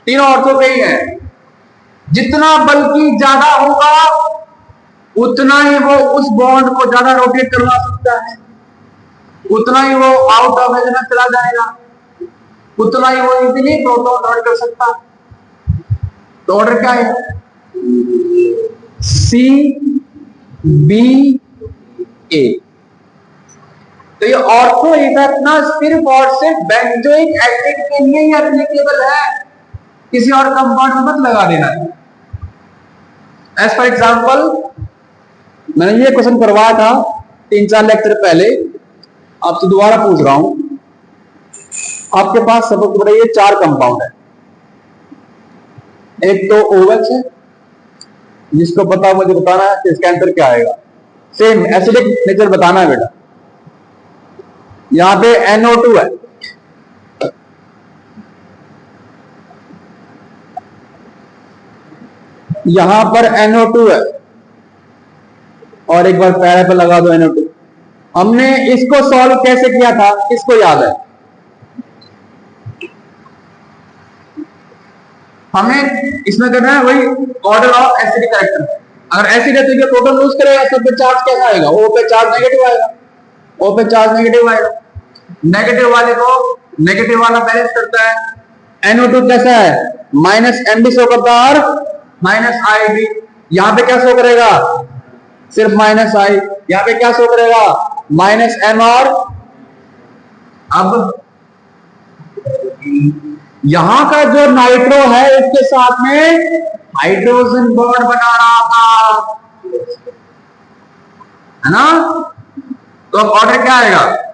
तीनों ऑर्थो पे ही है। जितना बल्कि ज्यादा होगा उतना ही वो उस बॉन्ड को ज्यादा रोटेट करवा सकता है, उतना ही वो आउट ऑफ रेजोनेंस चला जाएगा, उतना ही वो इजीली प्रोटॉन ऐड कर सकता है। तो ऑर्डर क्या है? सी बी ए। तो ये ऑर्थो इफेक्ट ना सिर्फ और सिर्फ बेंजोइक एसिड के लिए ही एप्लीकेबल है, किसी और कंपाउंड में मत लगा देना। एज फॉर एग्जांपल, मैंने ये क्वेश्चन करवाया था 3-4 लेक्चर पहले, आपसे दोबारा पूछ रहा हूं। आपके पास सपोज करो ये 4 कंपाउंड है, एक तो OH है जिसको पता मुझे बताना है कि इसके अंदर क्या आएगा, सेम एसिडिक नेचर बताना है बेटा। यहां पे NO2 है, यहां पर NO2 है, और एक बार पैरा पे लगा दो NO2। हमने इसको सॉल्व कैसे किया था, किसको याद है? हमें इसमें करना है वही ऑर्डर ऑफ एसिडिक कैरेक्टर। अगर एसिड है तो ये प्रोटॉन लूज करेगा, तो फिर चार्ज कैसा आएगा? O पे चार्ज नेगेटिव आएगा, O पे चार्ज नेगेटिव आएगा। नेगेटिव वाले को नेगेटिव वाला बैलेंस करता है। NO2 कैसा है? -M भी शो करता है और -I भी। यहां पे क्या शो करेगा? सिर्फ -I। यहां पे क्या शो करेगा? -M। और अब यहां का जो नाइट्रो है इसके साथ में हाइड्रोजन बॉन्ड बना रहा था, है ना? तो अब ऑर्डर क्या आएगा?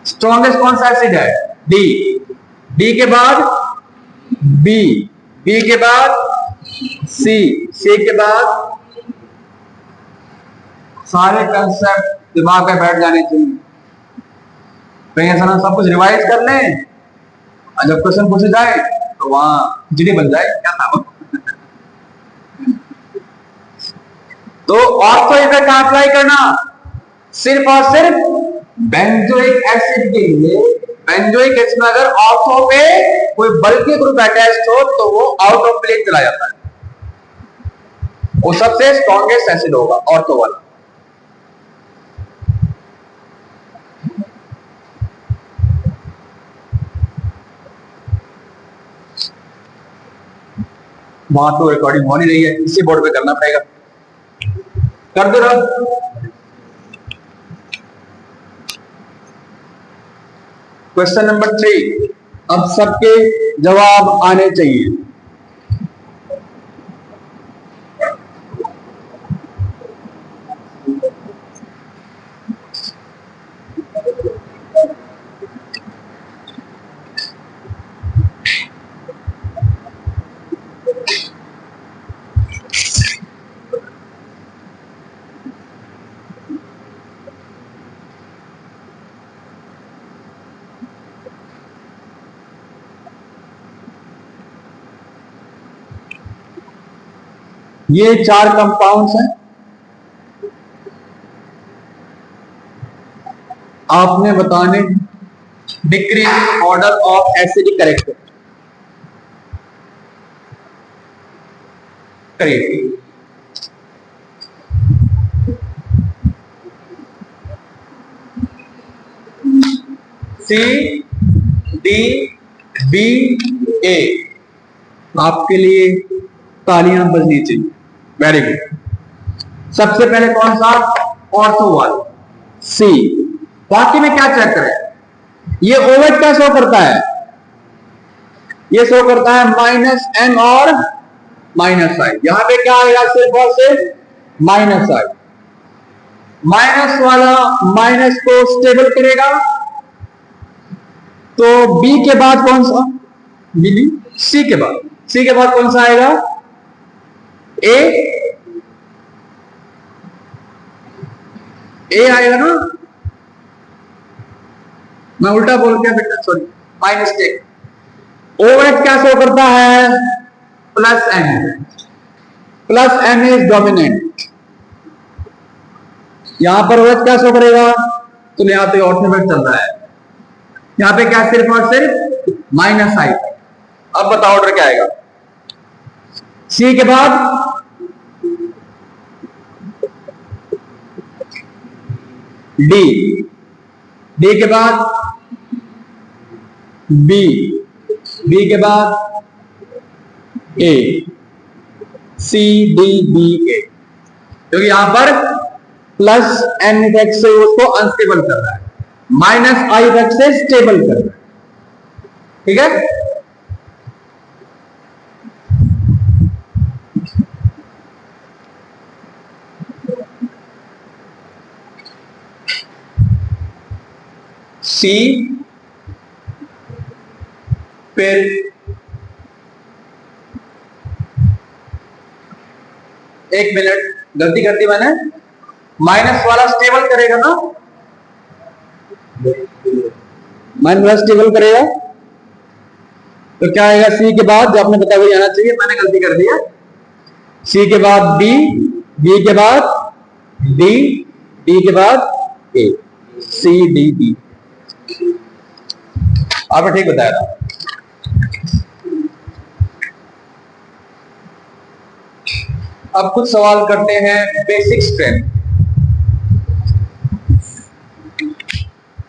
स्ट्रॉन्गेस्ट कौन सा एसिड है? डी। डी के बाद बी, बी के बाद सी, सी के बाद, सारे कंसेप्ट दिमाग में बैठ जाने चाहिए। कहीं ऐसा ना सब कुछ रिवाइज कर लें और जब क्वेश्चन पूछे जाए तो वहां खिचड़ी बन जाए, क्या था वो। तो ऑर्थो इफेक्ट कहां अप्लाई करना? सिर्फ और सिर्फ बेंजोइक एसिड के लिए। बेंजोइक एसिड में अगर ऑर्थो पे कोई बल्कि ग्रुप अटैच्ड हो तो वो आउट ऑफ प्लेन चला जाता है, वो सबसे स्ट्रॉन्गेस्ट एसिड होगा ऑर्थो वाला। वहां तो रिकॉर्डिंग हो नहीं रही है, इसी बोर्ड पे करना पड़ेगा। कर दो रहा। क्वेश्चन नंबर 3, अब सबके जवाब आने चाहिए। ये 4 कंपाउंड्स हैं, आपने बताने decreasing order of acidic character करिए। C D B A, आपके लिए तालियां बजनी चाहिए। Very good. सबसे पहले कौन सा? ऑर्थो वाला C। बाकी में क्या चेक करें? ये ओवेट क्या शो करता है? ये शो करता है -m और -i। यहां पे क्या आएगा? सिर्फ और सिर्फ -i। माइनस वाला माइनस को स्टेबल करेगा, तो b के बाद कौन सा? c के बाद कौन सा आएगा? a आएगा ना। मैं उल्टा बोल के बेटा, सॉरी, माइनस टेक। ओवेट क्या शो करता है? +m is dominant. यहां पर ओवेट क्या शो करेगा? तो यहां पे ऑर्थोवेट चल रहा है, यहां पे क्या सिर्फ और सिर्फ -i। अब बताओ ऑर्डर क्या आएगा? c के बाद d के बाद b के बाद a, c d b a, क्योंकि यहां पर +n इफेक्ट से उसको अनस्टेबल कर रहा है, -i इफेक्ट से स्टेबल कर रहा है। ठीक है, C फिर एक मिनट, गलती कर दी मैंने, माइनस वाला स्टेबल करेगा ना, माइनस वाला स्टेबल करेगा, तो क्या आएगा? C के बाद जो आपने पता हुआ आना चाहिए, मैंने गलती कर दिया। C के बाद B, B के बाद D, D के बाद A, C D B। आपने ठीक बताया था। अब कुछ सवाल करते हैं बेसिक स्ट्रेंथ।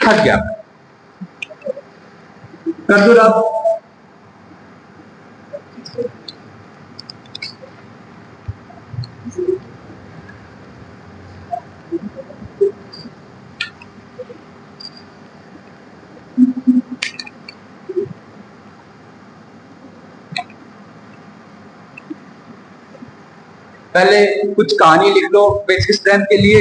थक गया, कर दो आप। पहले कुछ कहानी लिख लो बेसिक स्ट्रेंथ के लिए।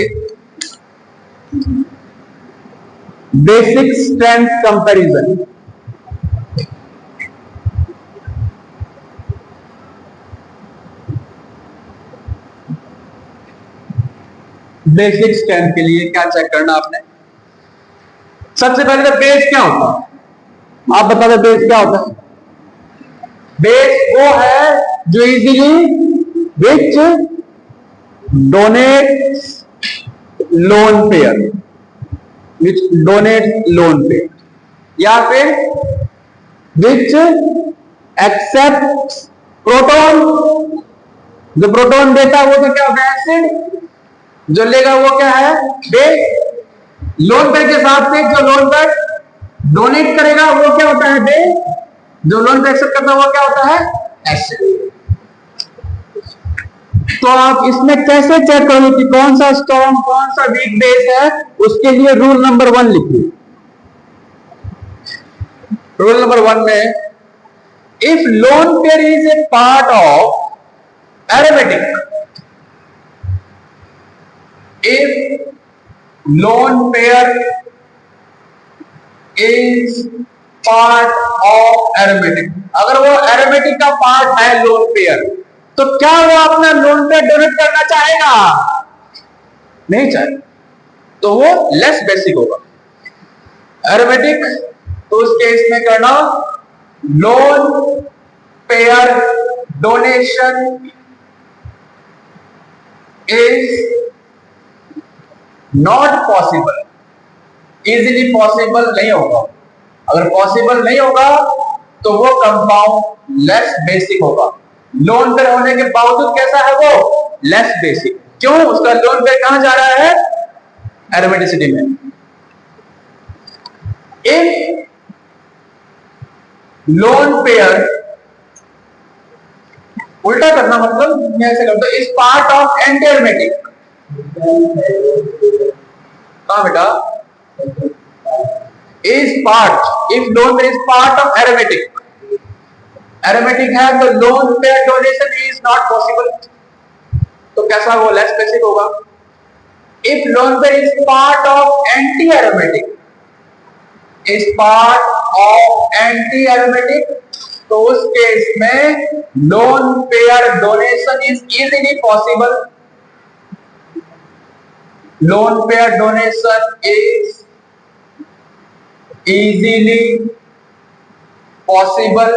Basic strength comparison. Basic strength के लिए क्या चेक करना आपने? सबसे पहले तो बेस क्या होता है? आप बता दो बेस क्या होता है? बेस वो है जो easily which donates lone pair, which donates lone pair, या फिर विच एक्सेप्ट प्रोटोन। जो प्रोटोन देता है वो तो क्या होता है? एसिड। जो लेगा वो क्या है? बेस। लोन पेयर के साथ से जो लोन पेयर डोनेट करेगा वो क्या होता है? बेस। जो लोन पेयर एक्सेप्ट करता है वो क्या होता है? एसिड। तो आप इसमें कैसे चेक करोगे कि कौन सा स्ट्रॉन्ग कौन सा वीक बेस है? उसके लिए रूल नंबर 1 लिखिए। रूल नंबर 1 में, if lone pair is a part of aromatic, if lone pair is part of aromatic, अगर वो एरोमेटिक का पार्ट है लोन पेयर, तो क्या वो अपना लोन पेयर डोनेट करना चाहेगा? नहीं चाहे, तो वो लेस बेसिक होगा। एरोमेटिक तो उस केस में करना lone pair donation is not possible, easily possible नहीं होगा। अगर पॉसिबल नहीं होगा तो वो कंपाउंड लेस बेसिक होगा। लोन पेयर होने के बावजूद कैसा है वो? Less basic. क्यों? उसका लोन पेयर कहां जा रहा है? एरोमेटिसिटी में। इफ लोन पेयर, उल्टा करना मतलब मैं ऐसे करता हूं, इस पार्ट ऑफ एंटी एरोमेटिक। कहां बेटा? is part, if lone pair is part of aromatic है तो lone pair donation is not possible. तो कैसा वो लेस स्पेसिफिक होगा. if lone pair is part of anti aromatic तो उस केस में lone pair donation is easily possible. lone pair donation is easily possible.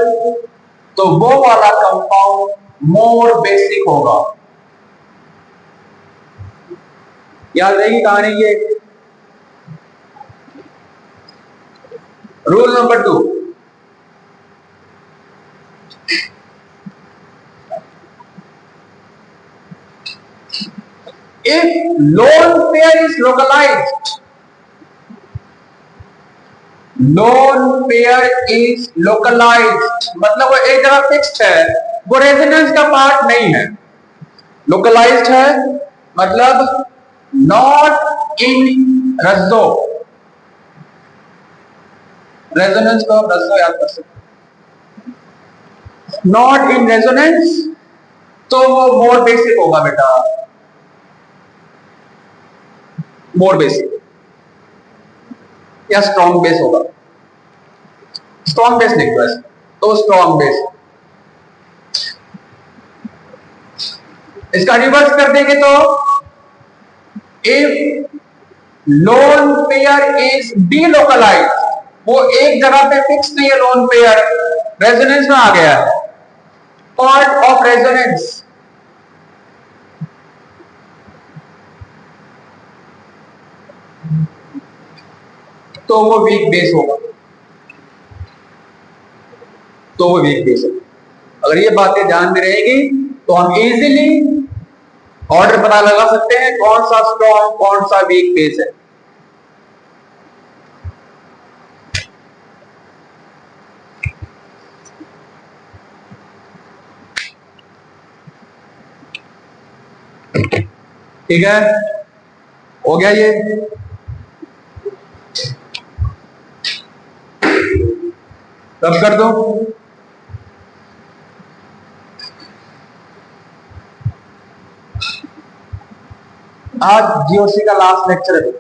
तो वो वाला कंपाउंड मोर बेसिक होगा. याद रहेगी कहानी ये. Rule number 2, if lone pair is localized मतलब वो एक जगह फिक्स्ड है, वो रेजोनेंस का पार्ट नहीं है. लोकलाइज्ड है मतलब नॉट इन रज्जो. रेजोनेंस को आप रज्जो याद कर सकते. नॉट इन रेजोनेंस तो वो मोर बेसिक होगा बेटा. मोर बेसिक या स्ट्रॉन्ग बेस होगा. स्ट्रॉन्ग बेस लिख दो. तो स्ट्रॉन्ग बेस. इसका रिवर्स कर देंगे तो if lone pair is delocalised, वो एक जगह पे फिक्स नहीं है. लोन पेयर रेजोनेंस में आ गया है, पार्ट ऑफ रेजोनेंस. तो वो वीक बेस होगा. अगर ये बातें ध्यान में रहेगी तो हम इजीली ऑर्डर पता लगा सकते हैं कौन सा स्ट्रॉन्ग कौन सा वीक बेस है. ठीक है, हो गया ये. तब कर दो. आज जीओसी का लास्ट लेक्चर है.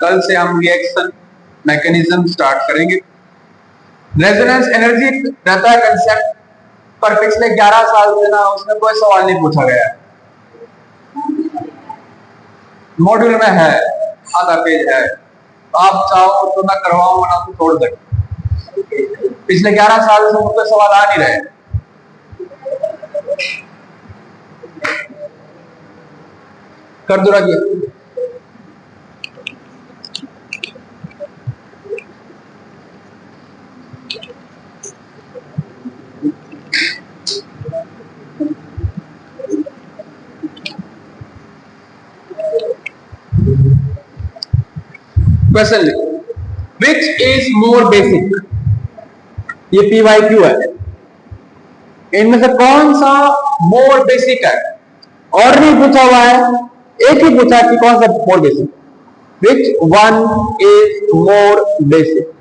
कल से हम रिएक्शन मैकेनिज्म स्टार्ट करेंगे. रेजोनेंस एनर्जी रहता है कंसेप्ट, पर पिछले 11 साल से ना उसमें कोई सवाल नहीं पूछा गया है. मॉड्यूल में है, आधा पेज है. आप चाहो तो मैं करवाऊं ना तो छोड़ दे. पिछले 11 साल से मुझको सवाल आ नहीं रहे. कर दो रखिए. क्वेश्चन लिखो. Which is more basic. ये PYQ है. इनमें से कौन सा मोर बेसिक है? और नहीं पूछा हुआ है, एक ही पूछा कि कौन सा मोर basic. Which one is more basic.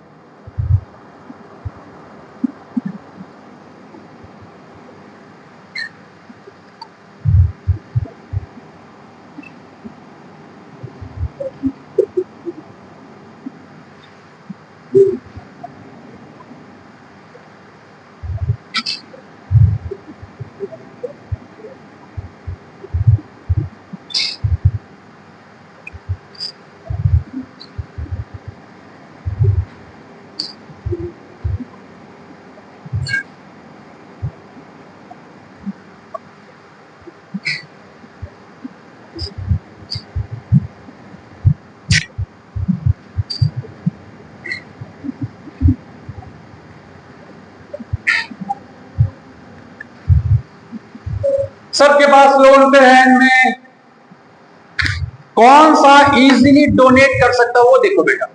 सबके पास लोन पे है. इनमें कौन सा इजीली डोनेट कर सकता है वो देखो बेटा.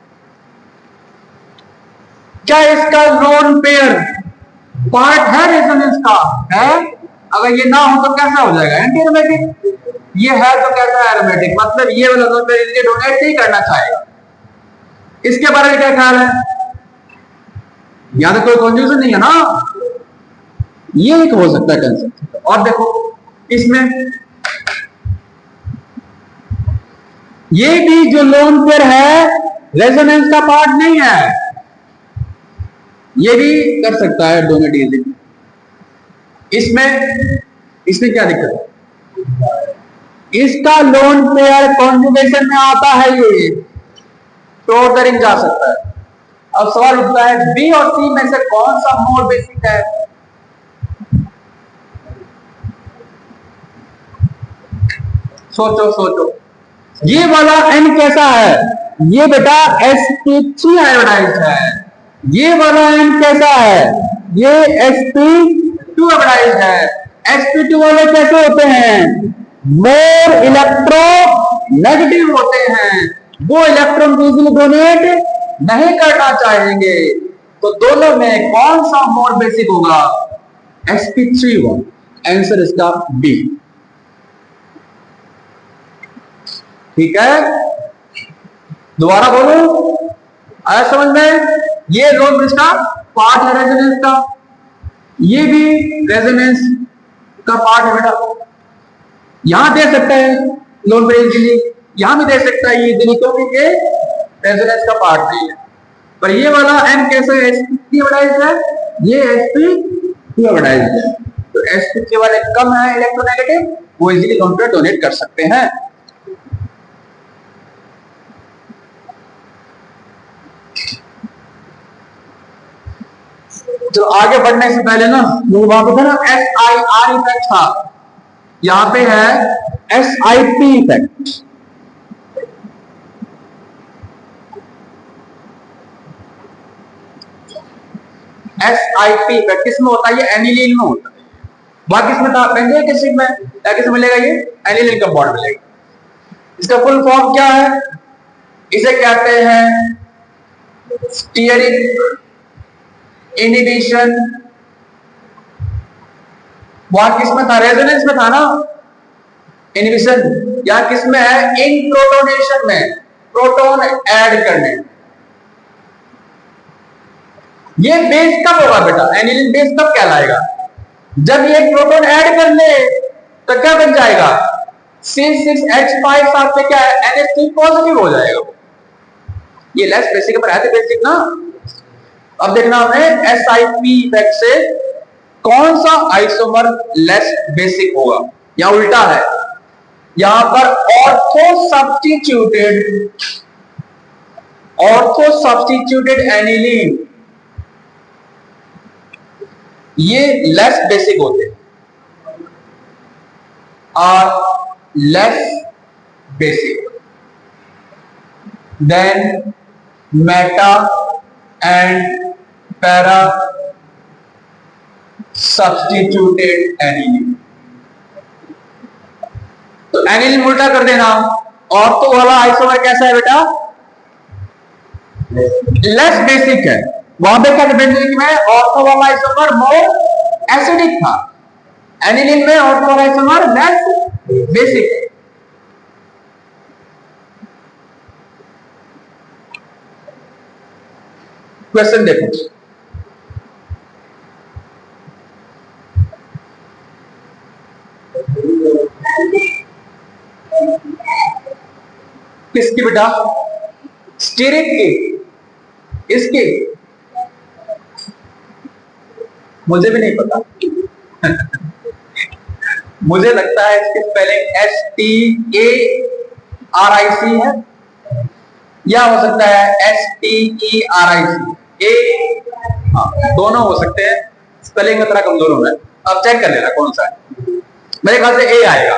क्या इसका लोन पेयर पार्ट है रेजोनेंस का? है. अगर ये ना हो तो कैसा हो जाएगा? Anti aromatic. ये है तो कैसा एरोमेटिक. मतलब ये वाला लोन पेयर इजीली डोनेट नहीं करना चाहेगा. इसके बारे में क्या ख्याल है? यहां तो कोई कंफ्यूजन नहीं है ना, ये एक हो सकता है कंसेप्ट। और देखो इसमें ये भी जो लोन पेयर है रेजोनेंस का पार्ट नहीं है, ये भी कर सकता है डोनेट इजीली। इसमें इसमें क्या दिक्कत है? इसका लोन पेयर कॉन्जुगेशन में आता है, ये तो ऑर्डरिंग जा सकता है। अब सवाल उठता है बी और सी में से कौन सा मोर बेसिक है? सोचो सोचो, ये वाला एन कैसा है? ये बेटा sp3 आयोडाइज है। ये वाला एन कैसा है? ये sp2 आयोडाइज है। sp2 वाले कैसे होते हैं? मोर इलेक्ट्रो नेगेटिव होते हैं, वो इलेक्ट्रॉन को इजीली डोनेट नहीं करना चाहेंगे। तो दोनों में कौन सा मोर बेसिक होगा? sp3 one. आंसर इसका बी। ठीक है, दोबारा बोलो, आया समझ में? ये लोन ब्रिज का पार्ट है रेजोनेंस का, ये भी रेजोनेंस का पार्ट है बेटा। यहां दे सकता है लोन ब्रिज के लिए, यहां भी दे सकता है ये इजीली, क्योंकि ये रेजोनेंस का पार्ट नहीं है। पर ये वाला एम कैसे है? sp3 है, ये sp2 है। तो sp3 वाले कम है इलेक्ट्रोनेगेटिव, वो इजीली काउंटर डोनेट कर सकते हैं। तो आगे बढ़ने से पहले ना वो वहां पे था ना SIR इफेक्ट था, यहां पे है SIP इफेक्ट। SIP इफेक्ट किसमें होता है? ये एनिलीन में होता है। वहां किसमें था? बेंजीन एसिड में। क्या किसमें मिलेगा? ये एनिलीन कंपाउंड मिलेगा। इसका फुल फॉर्म क्या है? इसे कहते हैं स्टीयरिक इनहिबिशन। वहां किसमें था? रेजोनेंस में था ना इनहिबिशन। यहां किसमें है? इन प्रोटोनेशन में, प्रोटॉन ऐड करने। ये बेस कब होगा बेटा? एनिलीन बेस कब कहलाएगा? जब ये प्रोटॉन ऐड कर ले तो क्या बन जाएगा? C6H5 साथ में क्या है? NH3 पॉजिटिव हो जाएगा। ये लेस बेसिक पर है, बेसिक ना। अब देखना हमें SIP इफेक्ट से कौन सा आइसोमर लेस बेसिक होगा, या उल्टा है। यहां पर ऑर्थो एनिलीन ये लेस बेसिक होते हैं, are less basic than meta and para substituted aniline. तो एनिलीन उल्टा कर देना, ऑर्थो वाला आइसोमर कैसा है बेटा? लेस बेसिक है। वहां पे क्या बेंजीन में ऑर्थो वाला आइसोमर मोर एसिडिक था, एनिलीन में ऑर्थो वाला आइसोमर लेस बेसिक है। क्वेश्चन देखो, किसकी बेटा? स्टीरिक की, इसकी मुझे भी नहीं पता मुझे लगता है इसकी स्पेलिंग STARIC है, या हो सकता है STERIC। हाँ, दोनों हो सकते हैं, स्पेलिंग में थोड़ा कमजोर होना है। अब चेक कर लेना कौन सा है। मेरे ख्याल से ए आएगा।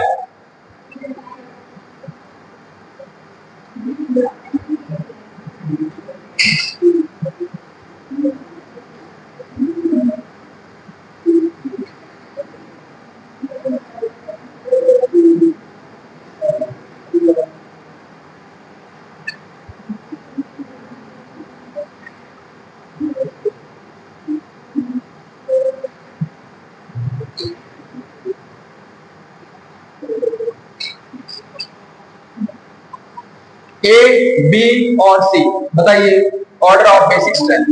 ए, बी और सी, बताइए ऑर्डर ऑफ बेसिक स्ट्रेंथ।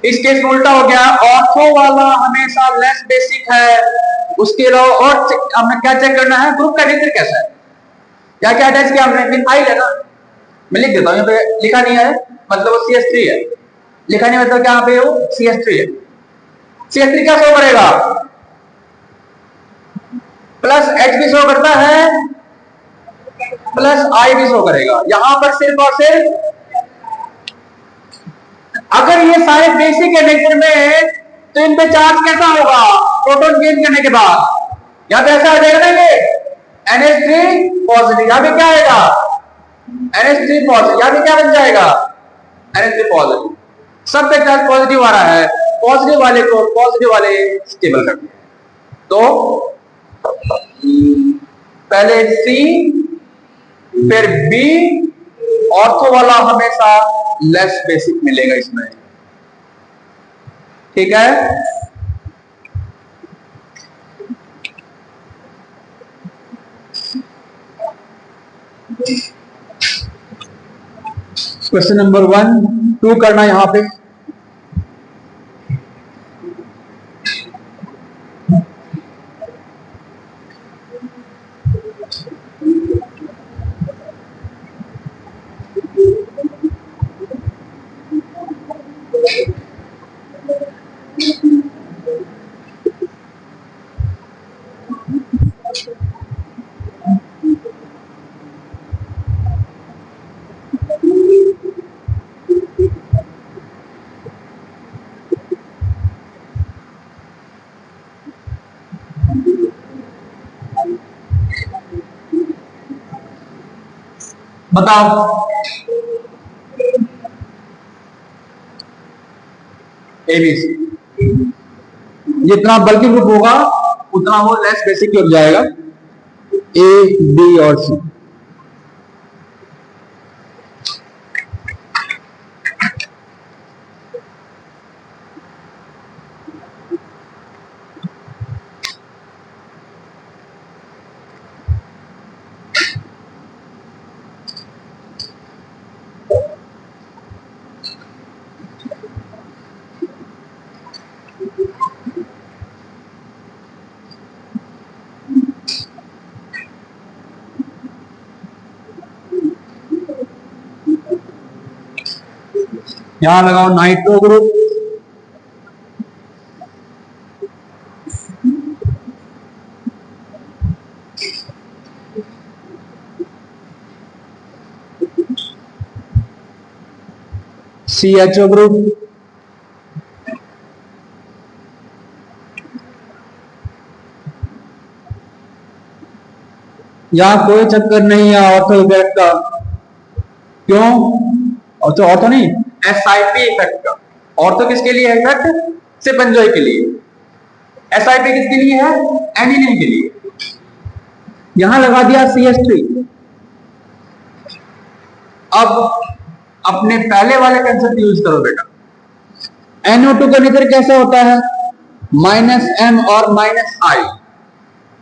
इस केस में उल्टा हो गया, ऑर्थो वाला हमेशा लेस बेसिक है। उसके अलावा और हमें क्या चेक करना है, ग्रुप का नेचर कैसा है, क्या क्या अटैच किया हमने, मिथाइल है ना, मैं लिख देता हूं, यहाँ पे लिखा नहीं है मतलब वो CH3 है, लिखा नहीं मतलब क्या यहाँ पे वो CH3 है। CH3 क्या शो करेगा, प्लस H भी शो करता है, प्लस I भी शो करेगा। यहां पर सिर्फ और सिर्फ अगर ये सारे बेसिक है नेचर में तो इन पे चार्ज कैसा होगा, प्रोटॉन गेन करने के बाद यहां पे ऐसा आ जाएगा ना, ये NH3 पॉजिटिव, यहां पे क्या आएगा NH3 पॉजिटिव, यहां पे क्या बन जाएगा NH3 पॉजिटिव। सब पे चार्ज पॉजिटिव आ रहा है, पॉजिटिव वाले को पॉजिटिव वाले स्टेबल करते हैं। तो पहले C फिर B, ऑर्थो वाला हमेशा लेस बेसिक मिलेगा इसमें, ठीक है। क्वेश्चन नंबर 1, 2 करना यहां पे। बताओ ABC, जितना बल्कि ग्रुप होगा उतना वो लेस बेसिक हो जाएगा, A, B और C। यहां लगाओ नाइट्रो ग्रुप, CHO ग्रुप, यहां कोई चक्कर नहीं है ऑर्थो इफेक्ट का, क्यों, ऑर्थो नहीं SIP इफेक्ट का। ऑर्थो किसके लिए है इफेक्ट, सिर्फ एंजॉय के लिए। SIP किसके लिए है, एनिलिन के लिए। यहां लगा दिया CH3। अब अपने पहले वाले कंसेप्ट यूज करो बेटा। NO2 का नेचर कैसा होता है, -M और -I।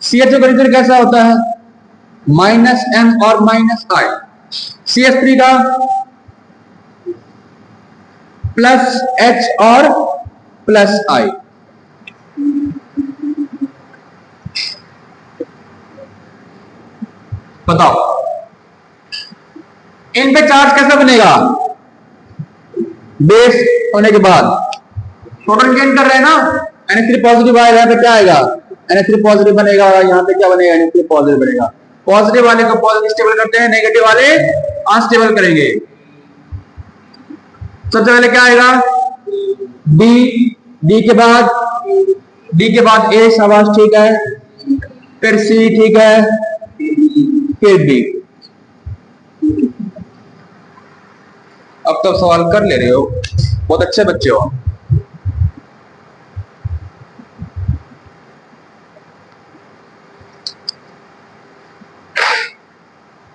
CHO का नेचर कैसा होता है, -M और -I। CH3 का +H और +I। बताओ इन पे चार्ज कैसा बनेगा, बेस होने के बाद प्रोटॉन गेन कर रहे हैं ना, NH3 पॉजिटिव आएगा, यहाँ पे क्या आएगा NH3 पॉजिटिव बनेगा, यहाँ पे क्या बनेगा NH3 पॉजिटिव बनेगा। पॉजिटिव वाले को पॉजिटिव स्टेबल करते हैं, नेगेटिव वाले अनस्टेबल करेंगे। सबसे पहले क्या आएगा डी के बाद A, शाबाश ठीक है, फिर C ठीक है, फिर B। अब तो सवाल कर ले रहे हो, बहुत अच्छे बच्चे हो।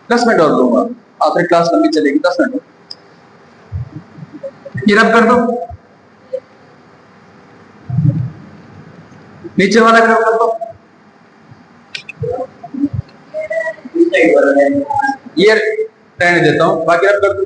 दस मिनट और दूंगा, आखिरी क्लास लंबी चलेगी, 10 मिनट। ये रब कर दो, नीचे वाला रब कर दो। ये रहने देता हूं, बाकी रब कर दो।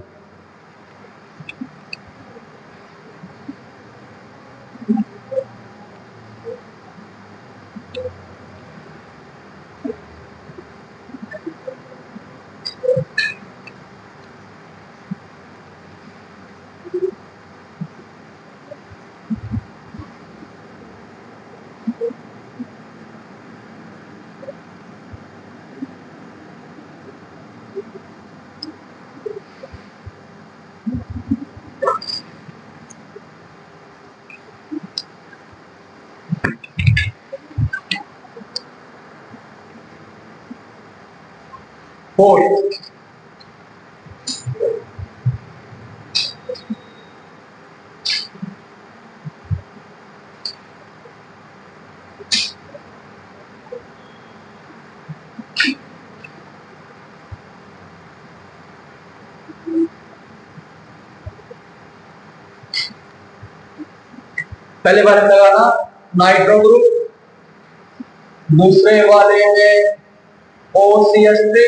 फोर, पहले बार लगाना नाइट्रो ग्रुप, दूसरे वाले में OCH3,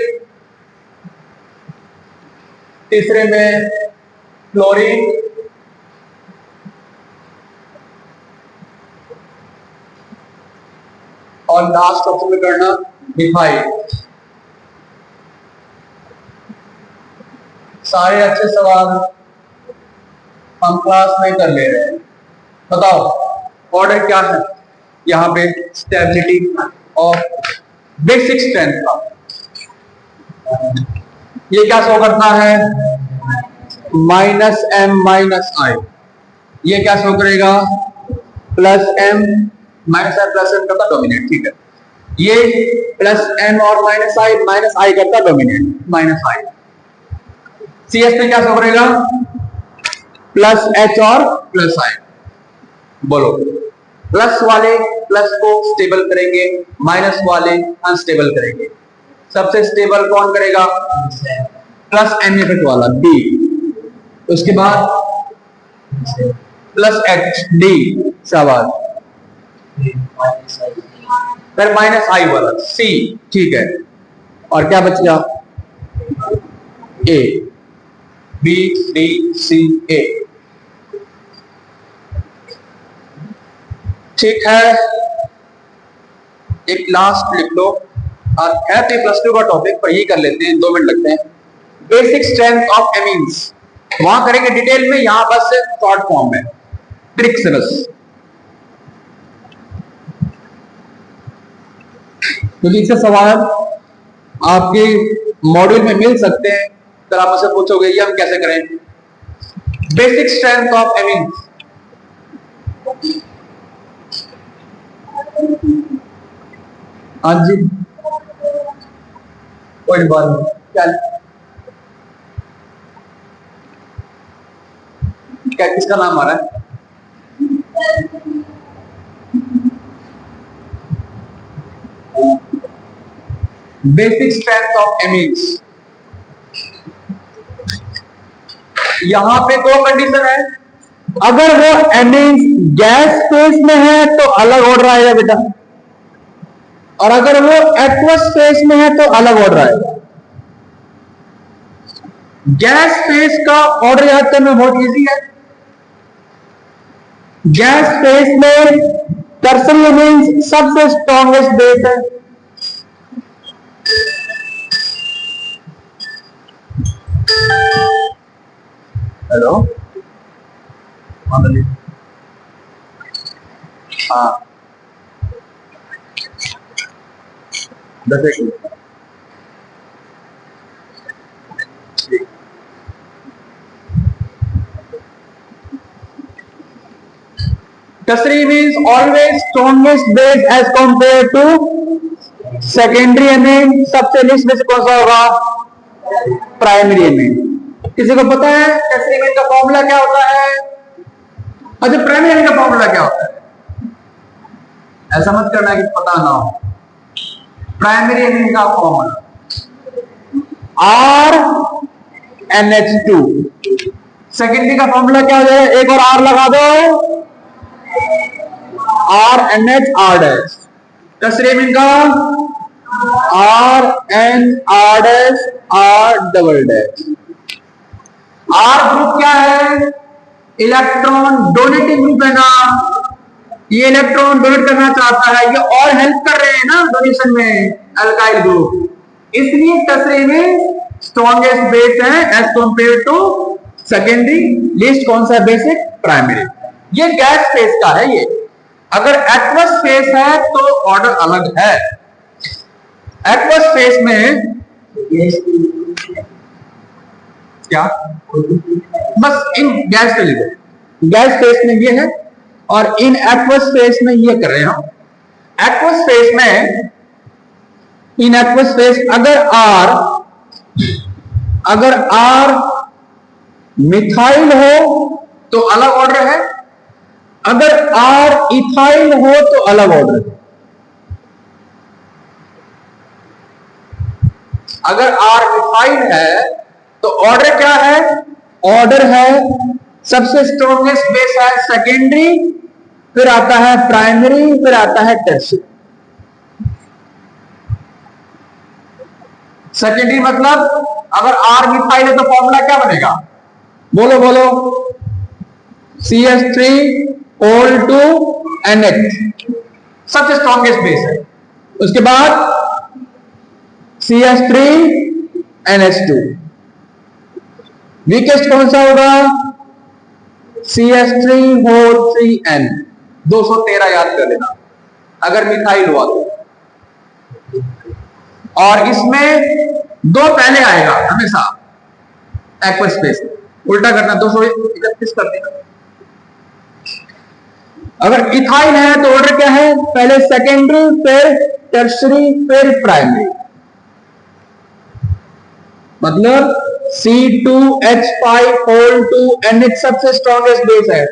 तीसरे में क्लोरीन, और लास्ट ऑप्शन में करना मिथाइल। सारे अच्छे सवाल हम क्लास में कर ले रहे हैं। बताओ ऑर्डर क्या है यहाँ पे? स्टेबिलिटी ऑफ बेसिक स्ट्रेंथ का ये क्या शो करता है? -m-i। ये क्या शो करेगा? +m -i करता डोमिनेट। ठीक है, ये +m और -i करता डोमिनेट -i। CS में क्या शो करेगा? +h और +i। बोलो, प्लस वाले प्लस को स्टेबल करेंगे, माइनस वाले अनस्टेबल करेंगे। सबसे स्टेबल कौन करेगा? +m इफेक्ट वाला D। उसके बाद +h D, शाबाश। फिर -i वाला C। ठीक है, और क्या बच गया? A, B, D, C, A। ठीक है, एक लास्ट लिख लो। है तो +2 का टॉपिक, पर यही कर लेते हैं, 2 मिनट लगते हैं। बेसिक स्ट्रेंथ ऑफ एमीन्स वहां करेंगे डिटेल में, यहां बस शॉर्ट फॉर्म में ट्रिक से बस। क्योंकि इससे सवाल आपके मॉड्यूल में मिल सकते हैं, तो आप मुझसे पूछोगे ये हम कैसे करें? Basic strength of amines. हाँ जी, कोई बात नहीं। क्या किसका नाम आ रहा है? Basic strength of amines. यहां पे दो कंडीशन है। अगर वो एमीन्स गैस फेज में है तो अलग ऑर्डर आएगा बेटा, और अगर वो एक्वस फेज में है तो अलग ऑर्डर आएगा। गैस फेज का ऑर्डर याद करना बहुत इजी है। गैस फेज में टर्सरी एमीन्स सबसे स्ट्रॉन्गेस्ट बेस है। हेलो, हाँ 10 एक tertiary means always strongest base as compared to secondary amine। सबसे लिस्ट में से कौन सा होगा? Primary amine. किसी को पता है tertiary amine का फॉर्मूला क्या होता है? अच्छा, प्राइमरी एमीन का फॉर्मूला क्या होता है? ऐसा मत करना कि पता ना हो। प्राइमरी एमीन का फॉर्मूला RNH2। सेकेंडरी का फॉर्मूला क्या हो जाएगा? एक और R लगा दो, RNH R dash. Tertiary amine का R N R dash R double dash. R group क्या है? इलेक्ट्रॉन डोनेटिंग ग्रुप है ना, ये इलेक्ट्रॉन डोनेट करना चाहता है, ये और हेल्प कर रहे हैं ना डोनेशन में अल्काइल ग्रुप, इसलिए टर्सरी में स्ट्रॉन्गेस्ट बेस है as compare to secondary, least कौन सा बेसिक? प्राइमरी। ये गैस फेस का है। ये अगर एक्वस फेस है तो ऑर्डर अलग है। एक्वस फेस में क्या, बस इन गैस के लिए, गैस फेस में ये है और इन एक्वस फेस में ये कर रहे हैं हम। एक्वस फेस में, इन एक्वस फेस अगर आर मिथाइल हो तो अलग ऑर्डर है, अगर आर इथाइल हो तो अलग ऑर्डर है। अगर आर मिथाइल है तो ऑर्डर क्या है? ऑर्डर है सबसे स्ट्रॉन्गेस्ट बेस है सेकेंडरी, फिर आता है प्राइमरी, फिर आता है टर्शियरी। सेकेंडरी मतलब अगर आर मिथाइल है तो फॉर्मूला क्या बनेगा? बोलो बोलो। CH3O2NH सबसे स्ट्रॉन्गेस्ट बेस है। उसके बाद CH3NH2। वीकेस्ट कौन सा होगा? CH3O3N। 213 याद कर लेना अगर मिथाइल हुआ तो। और इसमें दो पहले आएगा हमेशा एक्वस स्पेस, उल्टा करना 231 कर देना। अगर इथाइल है तो ऑर्डर क्या है? पहले सेकेंडरी, फिर टर्शरी, फिर प्राइमरी। मतलब C2H5O2NH सबसे स्ट्रॉन्गेस्ट बेस है।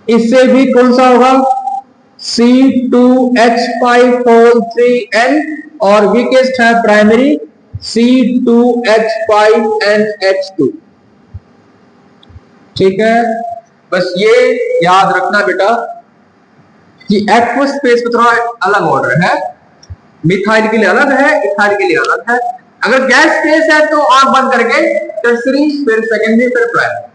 इससे भी कौन सा होगा? C2H5O3N और वीकेस्ट है प्राइमरी C2H5NH2। ठीक है, बस ये याद रखना बेटा कि एक्वस स्पेस में थोड़ा अलग ऑर्डर है, मिथाइल के लिए अलग है, इथाइल के लिए अलग है। अगर गैस स्पेस है तो आंख बंद करके टर्सरी, फिर सेकेंडरी, फिर प्राइमरी।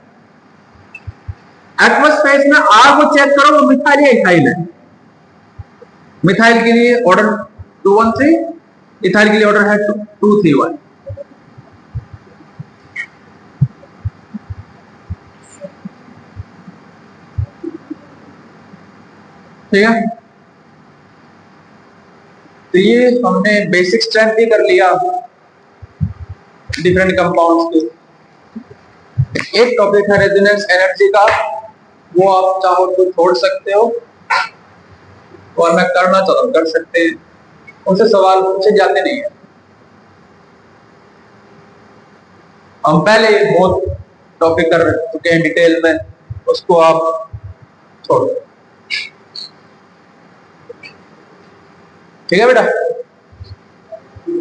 एक्वस स्पेस में आर को चेक करो, वो मिथाइल या इथाइल है। मिथाइल के लिए ऑर्डर 213, इथाइल के लिए ऑर्डर है 231। ठीक है, तो ये हमने बेसिक स्ट्रेंथ भी कर लिया डिफरेंट कंपाउंड्स के। एक टॉपिक है रेजोनेंस एनर्जी का, वो आप चाहो तो छोड़ सकते हो और मैं करना चाहो कर सकते हैं, उनसे सवाल पूछे जाते नहीं है। हम पहले बहुत टॉपिक कर चुके हैं डिटेल में, उसको आप छोड़ो। ठीक है बेटा,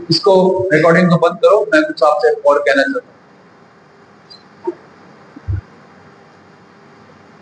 इसको रिकॉर्डिंग को बंद करो, मैं कुछ आपसे और कहना चाहता हूँ।